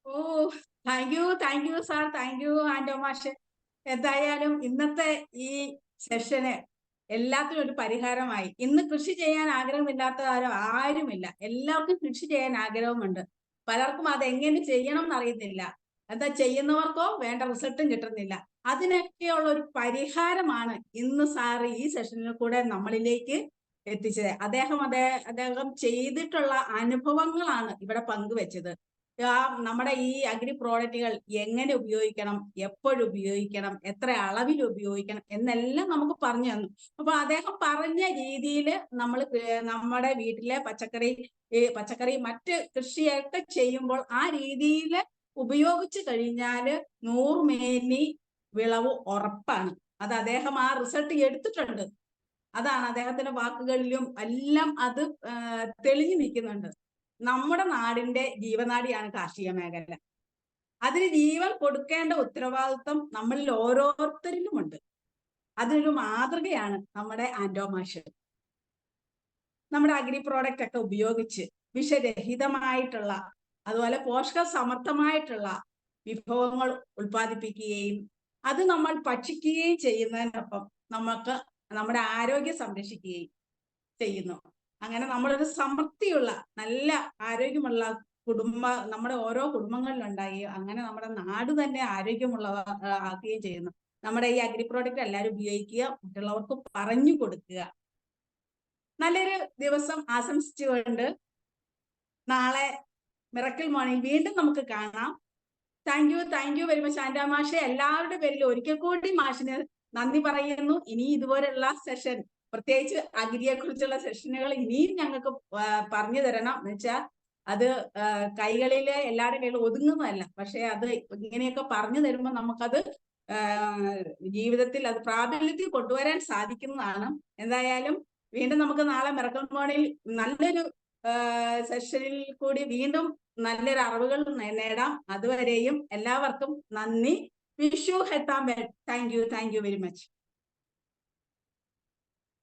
S1: Oh, thank thank you sir, thank you ആൻഡോ മാഷ്. എന്തായാലും ഇന്നത്തെ ഈ സെഷന് എല്ലാത്തിനും ഒരു പരിഹാരമായി. ഇന്ന് കൃഷി ചെയ്യാൻ ആഗ്രഹമില്ലാത്ത ആരുമില്ല. എല്ലാവർക്കും കൃഷി ചെയ്യാൻ ആഗ്രഹമുണ്ട്. പലർക്കും അത് എങ്ങനെ ചെയ്യണം എന്നറിയത്തില്ല. എന്താ ചെയ്യുന്നവർക്കോ വേണ്ട റിസൾട്ടും കിട്ടുന്നില്ല. അതിനൊക്കെയുള്ള ഒരു പരിഹാരമാണ് ഇന്ന് സാറ് ഈ സെഷനിൽ കൂടെ നമ്മളിലേക്ക് എത്തിച്ചത്. അദ്ദേഹം ചെയ്തിട്ടുള്ള അനുഭവങ്ങളാണ് ഇവിടെ പങ്കുവെച്ചത്. നമ്മുടെ ഈ അഗ്രി പ്രോഡക്റ്റുകൾ എങ്ങനെ ഉപയോഗിക്കണം, എപ്പോഴുപയോഗിക്കണം, എത്ര അളവിൽ ഉപയോഗിക്കണം എന്നെല്ലാം നമുക്ക് പറഞ്ഞു തന്നു. അപ്പൊ അദ്ദേഹം പറഞ്ഞ രീതിയിൽ നമ്മൾ നമ്മുടെ വീട്ടിലെ പച്ചക്കറി മറ്റ് കൃഷിയൊക്കെ ചെയ്യുമ്പോൾ ആ രീതിയിൽ ഉപയോഗിച്ചു കഴിഞ്ഞാൽ 100 മേനി വിളവ് ഉറപ്പാണ്. അത് അദ്ദേഹം ആ റിസൾട്ട് എടുത്തിട്ടുണ്ട്. അതാണ് അദ്ദേഹത്തിന്റെ വാക്കുകളിലും എല്ലാം അത് തെളിഞ്ഞു നിൽക്കുന്നുണ്ട്. നമ്മുടെ നാടിന്റെ ജീവനാഡിയാണ് കാർഷിക മേഖല. അതിന് ജീവൻ കൊടുക്കേണ്ട ഉത്തരവാദിത്വം നമ്മളിൽ ഓരോരുത്തരിലുമുണ്ട്. അതിനൊരു മാതൃകയാണ് നമ്മുടെ ആൻഡോ മാഷ്. നമ്മുടെ അഗ്രി പ്രോഡക്റ്റ് ഒക്കെ ഉപയോഗിച്ച് വിഷരഹിതമായിട്ടുള്ള അതുപോലെ പോഷക സമർത്ഥമായിട്ടുള്ള വിഭവങ്ങൾ ഉൽപ്പാദിപ്പിക്കുകയും അത് നമ്മൾ ഭക്ഷിക്കുകയും ചെയ്യുന്നതിനൊപ്പം നമുക്ക് നമ്മുടെ ആരോഗ്യം സംരക്ഷിക്കുകയും ചെയ്യുന്നു. അങ്ങനെ നമ്മളൊരു സമൃദ്ധിയുള്ള നല്ല ആരോഗ്യമുള്ള നമ്മുടെ ഓരോ കുടുംബങ്ങളിലുണ്ടായി അങ്ങനെ നമ്മുടെ നാട് തന്നെ ആരോഗ്യമുള്ളതാക്കുകയും ചെയ്യുന്നു. നമ്മുടെ ഈ അഗ്രി പ്രോഡക്റ്റ് എല്ലാവരും ഉപയോഗിക്കുക, മറ്റുള്ളവർക്ക് പറഞ്ഞു കൊടുക്കുക. നല്ലൊരു ദിവസം ആശംസിച്ചുകൊണ്ട് നാളെ മിറക്കിൾ മോർണിംഗ് വീണ്ടും നമുക്ക് കാണാം. താങ്ക് യു വെരി മച്ച് ആൻഡോ മാഷെ. എല്ലാവരുടെ പേരിൽ ഒരിക്കൽ കൂടി മാഷിന് നന്ദി പറയുന്നു. ഇനി ഇതുപോലുള്ള സെഷൻ, പ്രത്യേകിച്ച് അഗ്രിയെ കുറിച്ചുള്ള സെഷനുകൾ ഇനിയും ഞങ്ങൾക്ക് പറഞ്ഞു തരണം. എന്ന് വെച്ചാൽ അത് കൈകളിലെ എല്ലാവരുടെ കയ്യിൽ ഒതുങ്ങുന്നതല്ല. പക്ഷെ അത് ഇങ്ങനെയൊക്കെ പറഞ്ഞു തരുമ്പോൾ നമുക്കത് ജീവിതത്തിൽ അത് പ്രാബല്യത്തിൽ കൊണ്ടുവരാൻ സാധിക്കുന്നതാണ്. എന്തായാലും വീണ്ടും നമുക്ക് നാളെ മിറക്കിൾ മോർണിംഗിൽ നല്ലൊരു സെഷനിൽ കൂടി വീണ്ടും നല്ലൊരു അറിവുകൾ നേടാം. അതുവരെയും എല്ലാവർക്കും നന്ദി. Wish you health and wealth. Thank you very much.